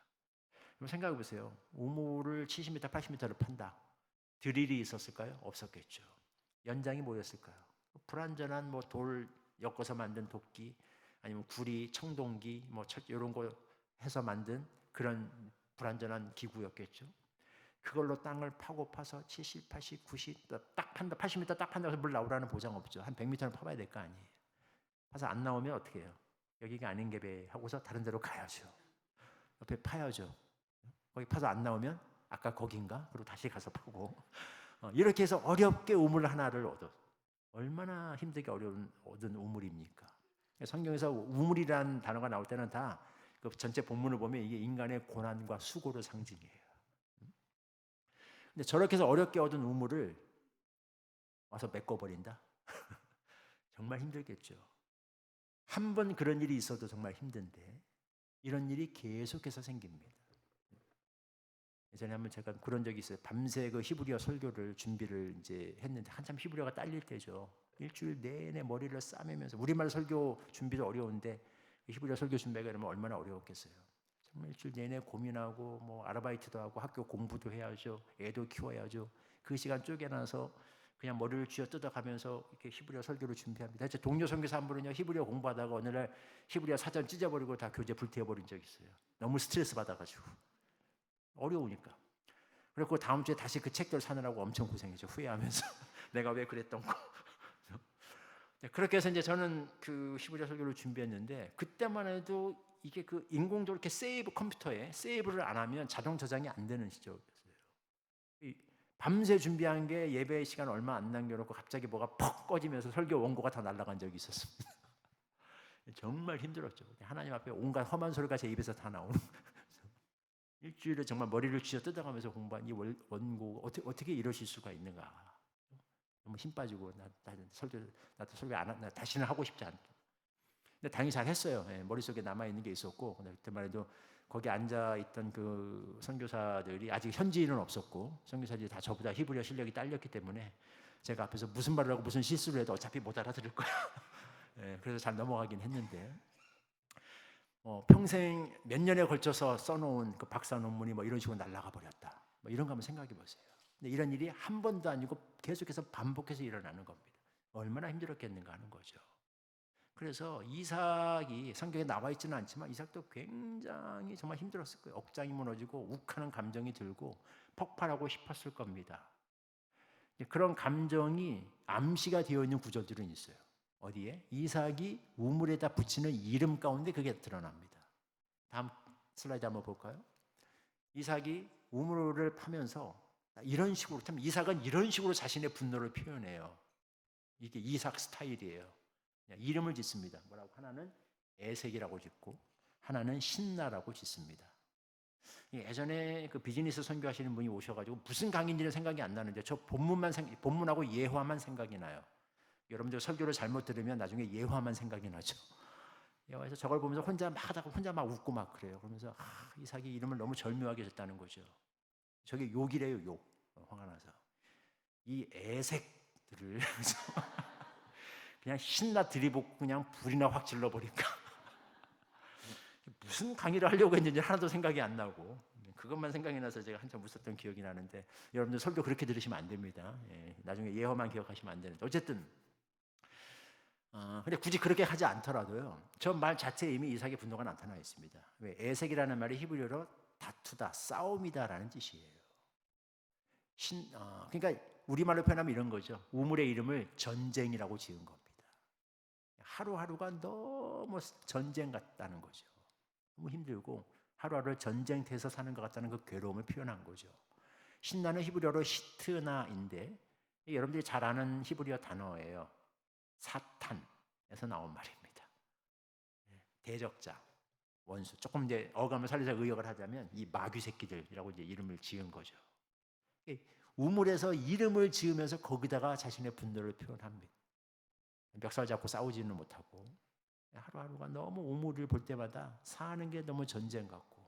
그럼 생각해 보세요. 우물을 70m, 80m를 판다. 드릴이 있었을까요? 없었겠죠. 연장이 뭐였을까요? 불완전한 뭐 돌 엮어서 만든 도끼, 아니면 구리, 청동기, 뭐 이런 거 해서 만든 그런 불완전한 기구였겠죠. 그걸로 땅을 파서 70, 80, 90 딱 판다, 80m 딱 판다고 해서 물 나오라는 보장 없죠. 한 100m는 파봐야 될 거 아니에요. 파서 안 나오면 어떻게 해요? 여기가 아닌 게배 하고서 다른 데로 가야죠. 옆에 파야죠. 거기 파서 안 나오면 아까 거긴가? 그리고 다시 가서 파고 이렇게 해서 어렵게 우물 하나를 얻어. 얼마나 힘들게 얻은 우물입니까? 성경에서 우물이라는 단어가 나올 때는 다 그 전체 본문을 보면 이게 인간의 고난과 수고의 상징이에요. 근데 저렇게 해서 어렵게 얻은 우물을 와서 메꿔버린다? 정말 힘들겠죠. 한 번 그런 일이 있어도 정말 힘든데 이런 일이 계속해서 생깁니다. 예전에 한번 제가 그런 적이 있어요. 밤새 그 히브리어 설교를 준비를 이제 했는데 한참 히브리어가 딸릴 때죠. 일주일 내내 머리를 싸매면서 우리말 설교 준비도 어려운데 히브리어 설교 준비가 이러면 얼마나 어려웠겠어요. 정말 일주일 내내 고민하고 뭐 아르바이트도 하고 학교 공부도 해야죠. 애도 키워야죠. 그 시간 쪼개놔서 그냥 머리를 쥐어 뜯어가면서 이렇게 히브리어 설교를 준비합니다. 제 동료 선교사 한 분은요, 히브리어 공부하다가 어느 날 히브리어 사전 찢어버리고 다 교재 불태워버린 적이 있어요. 너무 스트레스 받아가지고. 어려우니까. 그리고 다음 주에 다시 그 책들 사느라고 엄청 고생했죠. 후회하면서 내가 왜 그랬던 거. 그렇게 해서 이제 저는 그 히브리어 설교를 준비했는데 그때만 해도 이게 그 인공적으로 이렇게 컴퓨터에 세이브를 안 하면 자동 저장이 안 되는 시절이었어요. 밤새 준비한 게 예배 시간 얼마 안 남겨놓고 갑자기 뭐가 퍽 꺼지면서 설교 원고가 다 날아간 적이 있었습니다. 정말 힘들었죠. 하나님 앞에 온갖 험한 소리가 제 입에서 다 나오는 거예요. 일주일에 정말 머리를 쥐어 뜯어가면서 공부한 이 원고 어떻게 이러실 수가 있는가? 너무 힘 빠지고 나도 설교 안 나 다시는 하고 싶지 않다. 근데 다행히 잘 했어요. 머릿속에 남아 있는 게 있었고 그때만 해도 거기 앉아 있던 그 선교사들이 아직 현지인은 없었고 선교사들이 다 저보다 히브리어 실력이 딸렸기 때문에 제가 앞에서 무슨 말을 하고 무슨 실수를 해도 어차피 못 알아들을 거야. 그래서 잘 넘어가긴 했는데. 평생 몇 년에 걸쳐서 써놓은 그 박사 논문이 뭐 이런 식으로 날아가 버렸다. 뭐 이런 거 한번 생각해 보세요. 근데 이런 일이 한 번도 아니고 계속해서 반복해서 일어나는 겁니다. 얼마나 힘들었겠는가 하는 거죠. 그래서 이삭이 성경에 나와 있지는 않지만 이삭도 굉장히 정말 힘들었을 거예요. 억장이 무너지고 욱하는 감정이 들고 폭발하고 싶었을 겁니다. 그런 감정이 암시가 되어 있는 구절들은 있어요. 어디에? 이삭이 우물에다 붙이는 이름 가운데 그게 드러납니다. 다음 슬라이드 한번 볼까요? 이삭이 우물을 파면서 이런 식으로, 참 이삭은 이런 식으로 자신의 분노를 표현해요. 이게 이삭 스타일이에요. 이름을 짓습니다. 뭐라고? 하나는 에색이라고 짓고 하나는 신나라고 짓습니다. 예전에 그 비즈니스 선교하시는 분이 오셔가지고 무슨 강의인지는 생각이 안 나는데 저 본문하고 예화만 생각이 나요. 여러분들 설교를 잘못 들으면 나중에 예화만 생각이 나죠. 예화에서 저걸 보면서 혼자 막 하다가 혼자 막 웃고 막 그래요. 그러면서 이삭이 이름을 너무 절묘하게 졌다는 거죠. 저게 욕이래요, 욕. 화가 나서 이 애색들을 그냥 신나 들이붓고 그냥 불이나 확 질러버릴까. 무슨 강의를 하려고 했는지 하나도 생각이 안 나고 그것만 생각이 나서 제가 한참 웃었던 기억이 나는데, 여러분들 설교 그렇게 들으시면 안 됩니다. 나중에 예화만 기억하시면 안 되는데, 어쨌든 근데 굳이 그렇게 하지 않더라도요, 저 말 자체에 이미 이삭의 분노가 나타나 있습니다. 왜? 애색이라는 말이 히브리어로 다투다, 싸움이다라는 뜻이에요. 그러니까 우리말로 표현하면 이런 거죠. 우물의 이름을 전쟁이라고 지은 겁니다. 하루하루가 너무 전쟁 같다는 거죠. 너무 힘들고 하루하루 전쟁터에서 사는 것 같다는 그 괴로움을 표현한 거죠. 신나는 히브리어로 시트나인데, 여러분들이 잘 아는 히브리어 단어예요. 사탄에서 나온 말입니다. 대적자, 원수. 조금 이제 어감을 살려서 의역을 하자면 이 마귀 새끼들이라고 이제 이름을 지은 거죠. 우물에서 이름을 지으면서 거기다가 자신의 분노를 표현합니다. 멱살 잡고 싸우지는 못하고 하루하루가 너무 우물을 볼 때마다 사는 게 너무 전쟁 같고,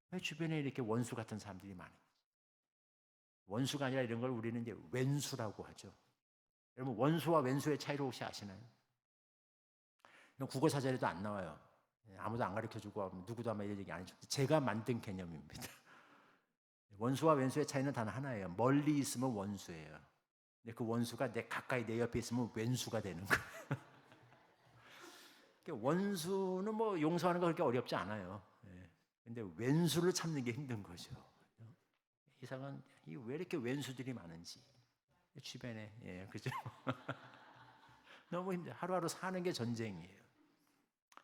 왜 주변에 이렇게 원수 같은 사람들이 많은지. 원수가 아니라 이런 걸 우리는 이제 왼수라고 하죠. 여러분, 원수와 왼수의 차이를 혹시 아시나요? 이건 국어 사전에도 안 나와요. 아무도 안 가르쳐주고 누구도 아마 이런 얘기 안 해줘. 제가 만든 개념입니다. 원수와 왼수의 차이는 단 하나예요. 멀리 있으면 원수예요. 근데 그 원수가 가까이 내 옆에 있으면 왼수가 되는 거예요. 원수는 뭐 용서하는 거 그렇게 어렵지 않아요. 근데 왼수를 참는 게 힘든 거죠. 이상한, 왜 이렇게 왼수들이 많은지 주변에. 그죠? 너무 힘들어요. 하루하루 사는 게 전쟁이에요.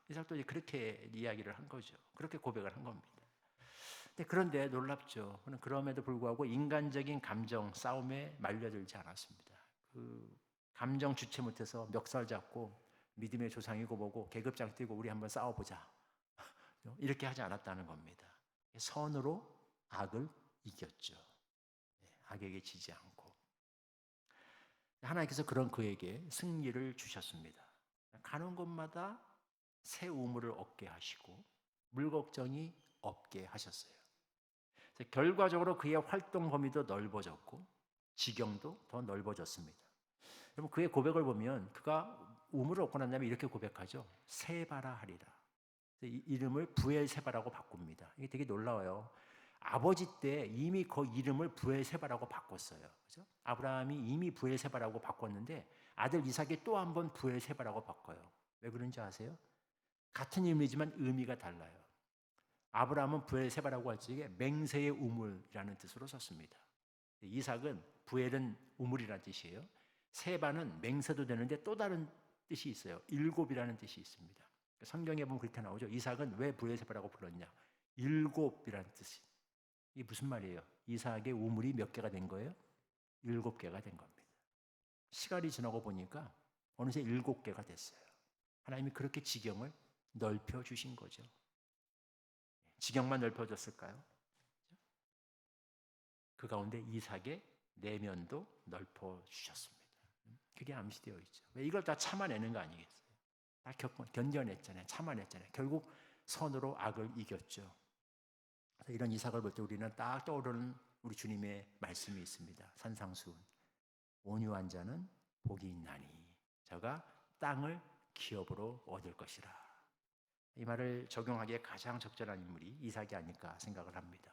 이삭도 그렇게 이야기를 한 거죠. 그렇게 고백을 한 겁니다. 그런데 놀랍죠. 그럼에도 불구하고 인간적인 감정 싸움에 말려들지 않았습니다. 그 감정 주체 못해서 멱살 잡고 믿음의 조상이고 뭐고 계급장 뛰고 우리 한번 싸워보자, 이렇게 하지 않았다는 겁니다. 선으로 악을 이겼죠. 악에게 지지 않고. 하나님께서 그런 그에게 승리를 주셨습니다. 가는 곳마다 새 우물을 얻게 하시고 물 걱정이 없게 하셨어요. 결과적으로 그의 활동 범위도 넓어졌고 지경도 더 넓어졌습니다. 여러분, 그의 고백을 보면 그가 우물을 얻고 난 다음에 이렇게 고백하죠. 세바라 하리라. 이름을 부엘세바라고 바꿉니다. 이게 되게 놀라워요. 아버지 때 이미 그 이름을 부엘세바라고 바꿨어요. 그죠? 아브라함이 이미 부엘세바라고 바꿨는데 아들 이삭이 또 한 번 부엘세바라고 바꿔요. 왜 그런지 아세요? 같은 이름이지만 의미가 달라요. 아브라함은 부엘세바라고 할 적에 맹세의 우물이라는 뜻으로 썼습니다. 이삭은, 부엘은 우물이라는 뜻이에요. 세바는 맹세도 되는데 또 다른 뜻이 있어요. 일곱이라는 뜻이 있습니다. 성경에 보면 그렇게 나오죠. 이삭은 왜 부엘세바라고 불렀냐? 일곱이라는 뜻이. 이게 무슨 말이에요? 이삭의 우물이 몇 개가 된 거예요? 7개가 된 겁니다. 시간이 지나고 보니까 어느새 7개가 됐어요. 하나님이 그렇게 지경을 넓혀 주신 거죠. 지경만 넓혀졌을까요? 그 가운데 이삭의 내면도 넓혀 주셨습니다. 그게 암시되어 있죠. 왜 이걸 다 참아내는 거 아니겠어요? 다 견뎌냈잖아요. 참아냈잖아요. 결국 선으로 악을 이겼죠. 그래서 이런 이삭을 볼 때 우리는 딱 떠오르는 우리 주님의 말씀이 있습니다. 산상수훈. 온유한 자는 복이 있나니 저가 땅을 기업으로 얻을 것이라. 이 말을 적용하기에 가장 적절한 인물이 이삭이 아닐까 생각을 합니다.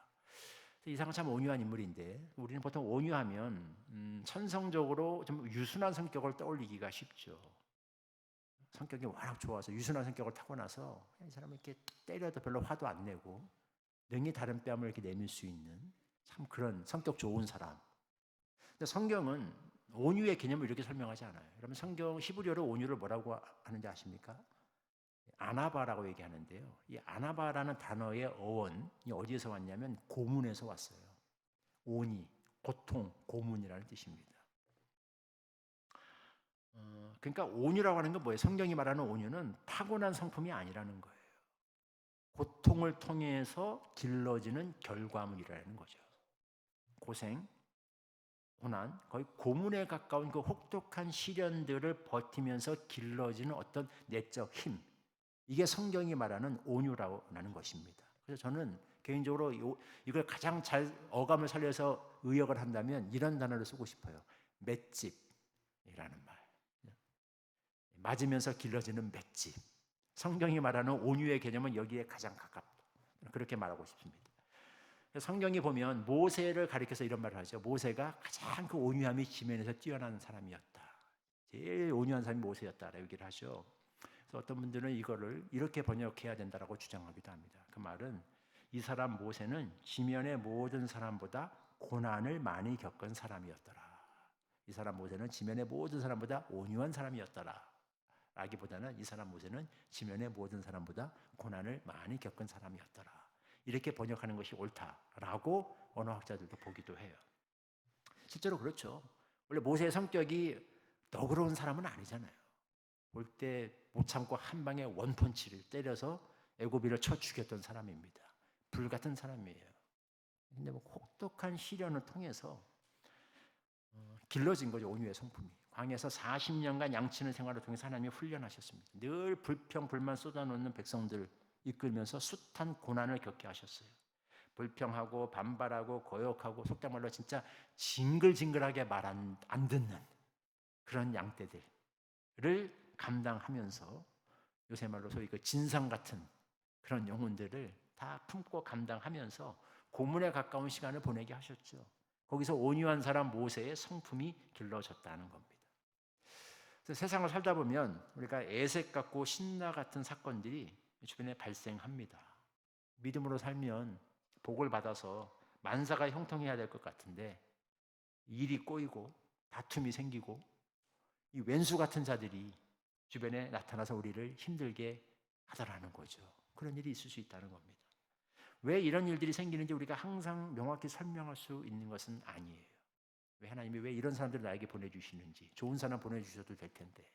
이삭은 참 온유한 인물인데 우리는 보통 온유하면 천성적으로 좀 유순한 성격을 떠올리기가 쉽죠. 성격이 워낙 좋아서 유순한 성격을 타고나서 이 사람은 이렇게 때려도 별로 화도 안 내고 능히 다른 뺨을 이렇게 내밀 수 있는 참 그런 성격 좋은 사람. 근데 성경은 온유의 개념을 이렇게 설명하지 않아요. 여러분, 성경 히브리어로 온유를 뭐라고 하는지 아십니까? 아나바라고 얘기하는데요. 이 아나바라는 단어의 어원이 어디에서 왔냐면 고문에서 왔어요. 온이, 고통, 고문이라는 뜻입니다. 그러니까 온유라고 하는 건 뭐예요? 성경이 말하는 온유는 타고난 성품이 아니라는 거예요. 고통을 통해서 길러지는 결과물이라는 거죠. 고생, 고난, 거의 고문에 가까운 그 혹독한 시련들을 버티면서 길러지는 어떤 내적 힘, 이게 성경이 말하는 온유라는 것입니다. 그래서 저는 개인적으로 이걸 가장 잘 어감을 살려서 의역을 한다면 이런 단어를 쓰고 싶어요. 맷집이라는 말. 맞으면서 길러지는 맷집. 성경이 말하는 온유의 개념은 여기에 가장 가깝다. 그렇게 말하고 싶습니다. 성경이 보면 모세를 가리켜서 이런 말을 하죠. 모세가 가장 그 온유함이 지면에서 뛰어난 사람이었다. 제일 온유한 사람이 모세였다라고 얘기를 하죠. 그래서 어떤 분들은 이거를 이렇게 번역해야 된다라고 주장하기도 합니다. 그 말은 이 사람 모세는 지면의 모든 사람보다 고난을 많이 겪은 사람이었더라. 이 사람 모세는 지면의 모든 사람보다 온유한 사람이었더라. 라기보다는 이 사람 모세는 지면의 모든 사람보다 고난을 많이 겪은 사람이었더라. 이렇게 번역하는 것이 옳다라고 언어학자들도 보기도 해요. 실제로 그렇죠. 원래 모세의 성격이 너그러운 사람은 아니잖아요. 볼 때 못 참고 한 방에 원펀치를 때려서 애고비를 쳐 죽였던 사람입니다. 불 같은 사람이에요. 근데 혹독한 시련을 통해서 길러진 거죠. 온유의 성품이. 광야에서 40년간 양치는 생활을 통해서 하나님이 훈련하셨습니다. 늘 불평 불만 쏟아놓는 백성들 이끌면서 숱한 고난을 겪게 하셨어요. 불평하고 반발하고 거역하고 속된 말로 진짜 징글징글하게 말 안 듣는 그런 양떼들을 감당하면서 요새 말로 소위 그 진상 같은 그런 영혼들을 다 품고 감당하면서 고문에 가까운 시간을 보내게 하셨죠. 거기서 온유한 사람 모세의 성품이 길러졌다는 겁니다. 그래서 세상을 살다 보면 우리가 애색 같고 신나 같은 사건들이 주변에 발생합니다. 믿음으로 살면 복을 받아서 만사가 형통해야 될 것 같은데 일이 꼬이고 다툼이 생기고 이 왼수 같은 자들이 주변에 나타나서 우리를 힘들게 하더라는 거죠. 그런 일이 있을 수 있다는 겁니다. 왜 이런 일들이 생기는지 우리가 항상 명확히 설명할 수 있는 것은 아니에요. 왜 하나님이 왜 이런 사람들을 나에게 보내주시는지, 좋은 사람 보내주셔도 될 텐데,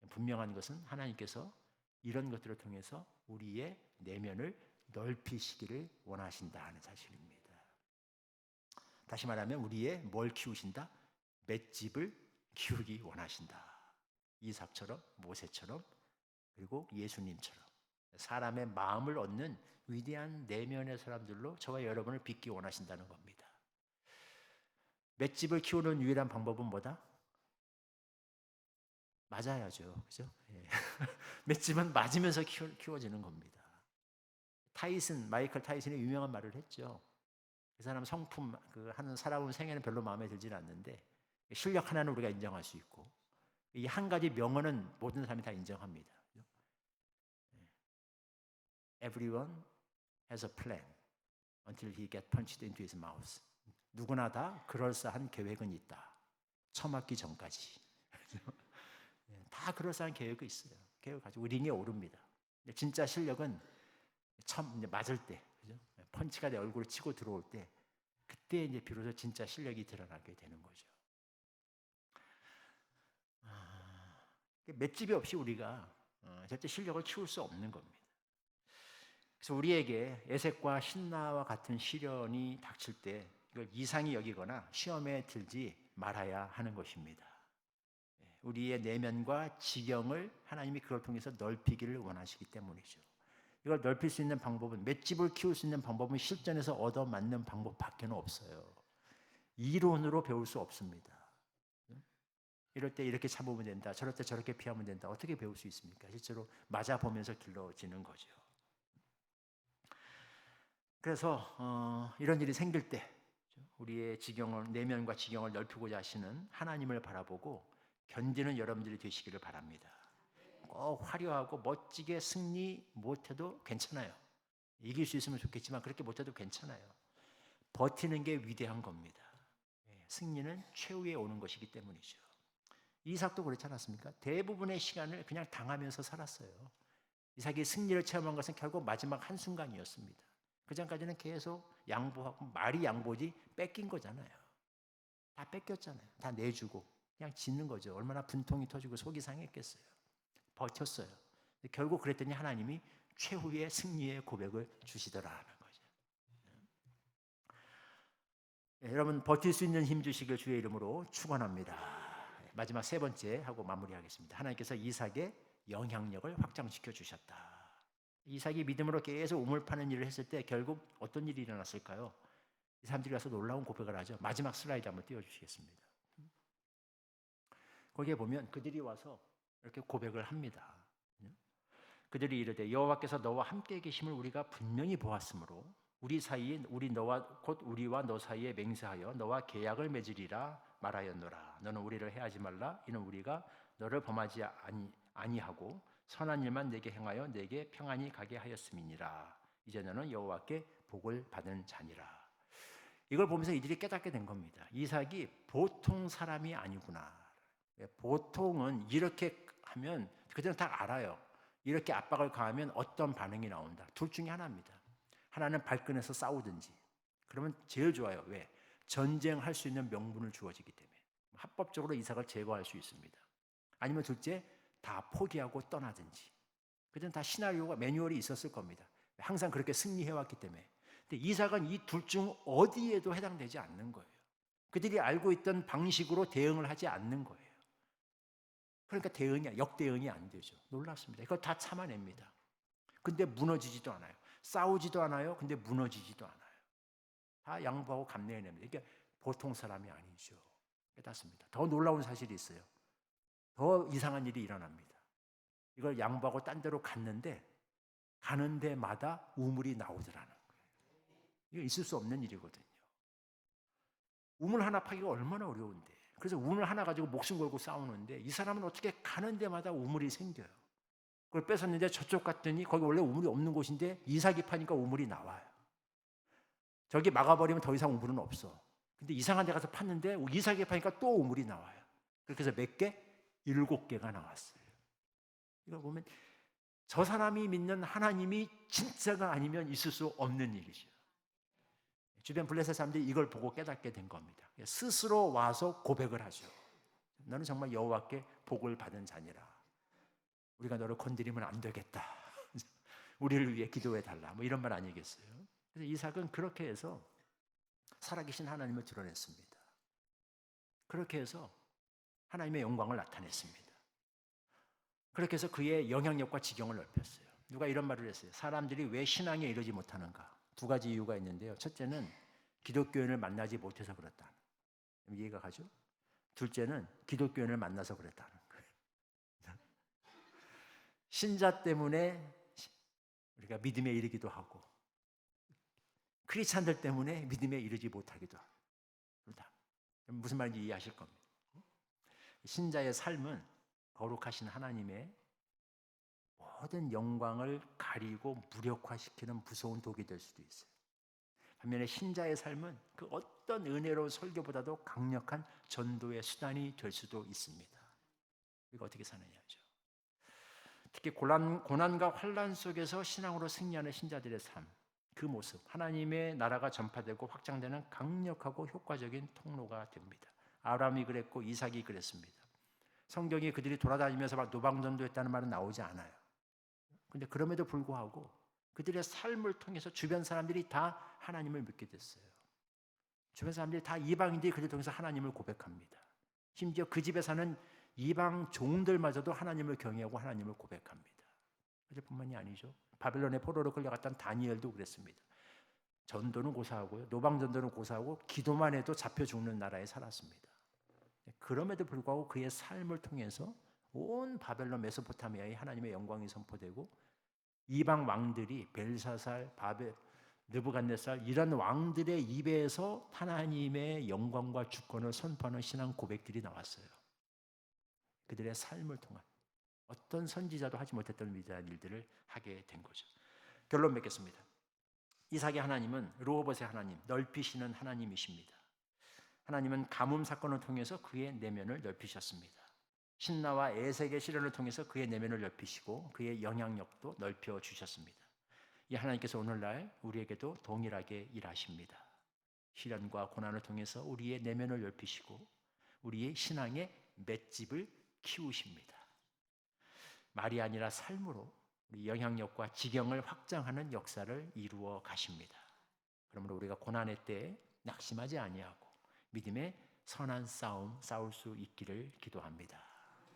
분명한 것은 하나님께서 이런 것들을 통해서 우리의 내면을 넓히시기를 원하신다 하는 사실입니다. 다시 말하면 우리의 뭘 키우신다? 맷집을 키우기 원하신다. 이삭처럼, 모세처럼, 그리고 예수님처럼 사람의 마음을 얻는 위대한 내면의 사람들로 저와 여러분을 빚기 원하신다는 겁니다. 맷집을 키우는 유일한 방법은 뭐다? 맞아야죠. 그죠? 예. 맷집은 맞으면서 키워지는 겁니다. 마이클 타이슨이 유명한 말을 했죠. 그 사람 성품, 하는 살아온 생애는 별로 마음에 들진 않는데 실력 하나는 우리가 인정할 수 있고 이 한 가지 명언은 모든 사람이 다 인정합니다. Everyone has a plan until he gets punched into his mouth. 누구나 다 그럴싸한 계획은 있다. 처맞기 전까지. 다 그럴싸한 계획이 있어요. 계획을 가지고 링에 오릅니다. 진짜 실력은 처음 이제 맞을 때, 그죠? 펀치가 내 얼굴을 치고 들어올 때, 그때 이제 비로소 진짜 실력이 드러나게 되는 거죠. 맷집이 없이 우리가 절대 실력을 키울 수 없는 겁니다. 그래서 우리에게 애색과 신나와 같은 시련이 닥칠 때 이걸 이상히 여기거나 시험에 들지 말아야 하는 것입니다. 우리의 내면과 지경을 하나님이 그걸 통해서 넓히기를 원하시기 때문이죠. 이걸 넓힐 수 있는 방법은, 맷집을 키울 수 있는 방법은 실전에서 얻어맞는 방법밖에 없어요. 이론으로 배울 수 없습니다. 이럴 때 이렇게 참으면 된다, 저럴 때 저렇게 피하면 된다. 어떻게 배울 수 있습니까? 실제로 맞아보면서 길러지는 거죠. 그래서 이런 일이 생길 때 우리의 지경을, 내면과 지경을 넓히고자 하시는 하나님을 바라보고 견디는 여러분들이 되시기를 바랍니다. 꼭 화려하고 멋지게 승리 못해도 괜찮아요. 이길 수 있으면 좋겠지만 그렇게 못해도 괜찮아요. 버티는 게 위대한 겁니다. 승리는 최후에 오는 것이기 때문이죠. 이삭도 그렇지 않았습니까? 대부분의 시간을 그냥 당하면서 살았어요. 이삭이 승리를 체험한 것은 결국 마지막 한순간이었습니다. 그 전까지는 계속 양보하고, 말이 양보지 뺏긴 거잖아요. 다 뺏겼잖아요. 다 내주고 그냥 짓는 거죠. 얼마나 분통이 터지고 속이 상했겠어요. 버텼어요. 결국 그랬더니 하나님이 최후의 승리의 고백을 주시더라는 거죠. 여러분 버틸 수 있는 힘 주시길 주의 이름으로 축원합니다. 마지막 세 번째 하고 마무리하겠습니다. 하나님께서 이삭의 영향력을 확장시켜 주셨다. 이삭이 믿음으로 계속 우물 파는 일을 했을 때 결국 어떤 일이 일어났을까요? 이 사람들이 가서 놀라운 고백을 하죠. 마지막 슬라이드 한번 띄워주시겠습니다. 거기에 보면 그들이 와서 이렇게 고백을 합니다. 그들이 이르되 여호와께서 너와 함께 계심을 우리가 분명히 보았으므로 우리 사이에 곧 우리와 너 사이에 맹세하여 너와 계약을 맺으리라 말하였노라. 너는 우리를 해하지 말라. 이는 우리가 너를 범하지 아니하고 선한 일만 내게 행하여 내게 평안히 가게 하였음이니라. 이제 너는 여호와께 복을 받은 자니라. 이걸 보면서 이들이 깨닫게 된 겁니다. 이삭이 보통 사람이 아니구나. 보통은 이렇게 하면 그들은 다 알아요. 이렇게 압박을 가하면 어떤 반응이 나온다. 둘 중에 하나입니다. 하나는 발끈해서 싸우든지. 그러면 제일 좋아요. 왜? 전쟁할 수 있는 명분을 주어지기 때문에. 합법적으로 이삭을 제거할 수 있습니다. 아니면 둘째, 다 포기하고 떠나든지. 그들은 다 시나리오가 매뉴얼이 있었을 겁니다. 항상 그렇게 승리해왔기 때문에. 근데 이삭은 이 둘 중 어디에도 해당되지 않는 거예요. 그들이 알고 있던 방식으로 대응을 하지 않는 거예요. 그러니까 역대응이 안 되죠. 놀랍습니다. 이걸 다 참아냅니다. 근데 무너지지도 않아요. 싸우지도 않아요. 근데 무너지지도 않아요. 다 양보하고 감내해냅니다. 이게 보통 사람이 아니죠. 깨닫습니다. 더 놀라운 사실이 있어요. 더 이상한 일이 일어납니다. 이걸 양보하고 딴 데로 갔는데 가는 데마다 우물이 나오더라는 거예요. 이거 있을 수 없는 일이거든요. 우물 하나 파기가 얼마나 어려운데. 그래서 우물 하나 가지고 목숨 걸고 싸우는데 이 사람은 어떻게 가는 데마다 우물이 생겨요. 그걸 뺏었는데 저쪽 갔더니 거기 원래 우물이 없는 곳인데 이삭이 파니까 우물이 나와요. 저기 막아버리면 더 이상 우물은 없어. 근데 이상한 데 가서 팠는데 이삭이 파니까 또 우물이 나와요. 그렇게 해서 몇 개? 7개가 나왔어요. 이거 보면 저 사람이 믿는 하나님이 진짜가 아니면 있을 수 없는 일이죠. 주변 블레셋 사람들이 이걸 보고 깨닫게 된 겁니다. 스스로 와서 고백을 하죠. 너는 정말 여호와께 복을 받은 자니라. 우리가 너를 건드리면 안 되겠다. 우리를 위해 기도해 달라. 뭐 이런 말 아니겠어요? 그래서 이삭은 그렇게 해서 살아계신 하나님을 드러냈습니다. 그렇게 해서 하나님의 영광을 나타냈습니다. 그렇게 해서 그의 영향력과 지경을 넓혔어요. 누가 이런 말을 했어요. 사람들이 왜 신앙에 이르지 못하는가? 2가지 이유가 있는데요. 첫째는 기독교인을 만나지 못해서 그렇다. 이해가 가죠? 둘째는 기독교인을 만나서 그랬다는 거예요. 신자 때문에 우리가 믿음에 이르기도 하고 크리스찬들 때문에 믿음에 이르지 못하기도 하고 그렇다. 무슨 말인지 이해하실 겁니다. 신자의 삶은 거룩하신 하나님의 모든 영광을 가리고 무력화시키는 무서운 독이 될 수도 있어요. 반면에 신자의 삶은 그 어떤 은혜로운 설교보다도 강력한 전도의 수단이 될 수도 있습니다. 우리가 어떻게 사느냐죠. 특히 고난과 환난 속에서 신앙으로 승리하는 신자들의 삶, 그 모습, 하나님의 나라가 전파되고 확장되는 강력하고 효과적인 통로가 됩니다. 아브라함이 그랬고 이삭이 그랬습니다. 성경이 그들이 돌아다니면서 막 노방전도했다는 말은 나오지 않아요. 근데 그럼에도 불구하고 그들의 삶을 통해서 주변 사람들이 다 하나님을 믿게 됐어요. 주변 사람들이 다 이방인들이 그들 통해서 하나님을 고백합니다. 심지어 그 집에 사는 이방 종들마저도 하나님을 경외하고 하나님을 고백합니다. 그뿐만이 아니죠. 바벨론의 포로로 끌려갔던 다니엘도 그랬습니다. 전도는 고사하고요. 노방전도는 고사하고 기도만 해도 잡혀 죽는 나라에 살았습니다. 그럼에도 불구하고 그의 삶을 통해서 온 바벨론 메소포타미아에 하나님의 영광이 선포되고 이방 왕들이 벨사살, 느부갓네살 이런 왕들의 입에서 하나님의 영광과 주권을 선포하는 신앙 고백들이 나왔어요. 그들의 삶을 통한 어떤 선지자도 하지 못했던 위대한 일들을 하게 된 거죠. 결론 맺겠습니다. 이삭의 하나님은 르호봇의 하나님, 넓히시는 하나님이십니다. 하나님은 가뭄 사건을 통해서 그의 내면을 넓히셨습니다. 신나와 에색의 시련을 통해서 그의 내면을 넓히시고 그의 영향력도 넓혀 주셨습니다. 이 하나님께서 오늘날 우리에게도 동일하게 일하십니다. 시련과 고난을 통해서 우리의 내면을 넓히시고 우리의 신앙의 맷집을 키우십니다. 말이 아니라 삶으로 우리 영향력과 지경을 확장하는 역사를 이루어 가십니다. 그러므로 우리가 고난의 때에 낙심하지 아니하고 믿음의 선한 싸움 싸울 수 있기를 기도합니다.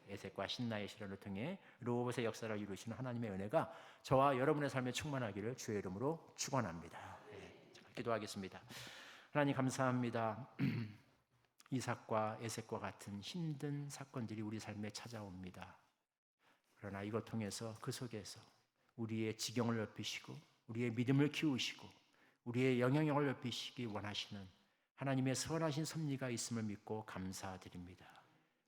에색과 신나의 시련을 통해 르호봇의 역사를 이루시는 하나님의 은혜가 저와 여러분의 삶에 충만하기를 주의 이름으로 축원합니다. 기도하겠습니다. 하나님 감사합니다. 이삭과 에색과 같은 힘든 사건들이 우리 삶에 찾아옵니다. 그러나 이것 통해서 그 속에서 우리의 지경을 넓히시고 우리의 믿음을 키우시고 우리의 영향력을 넓히시기 원하시는 하나님의 선하신 섭리가 있음을 믿고 감사드립니다.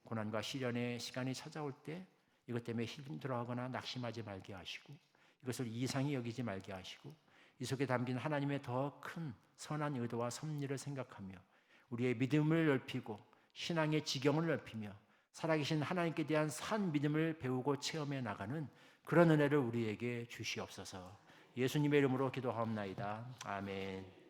고난과 시련의 시간이 찾아올 때 이것 때문에 힘들어하거나 낙심하지 말게 하시고 이것을 이상히 여기지 말게 하시고 이 속에 담긴 하나님의 더 큰 선한 의도와 섭리를 생각하며 우리의 믿음을 넓히고 신앙의 지경을 넓히며 살아계신 하나님께 대한 산 믿음을 배우고 체험해 나가는 그런 은혜를 우리에게 주시옵소서. 예수님의 이름으로 기도하옵나이다. 아멘.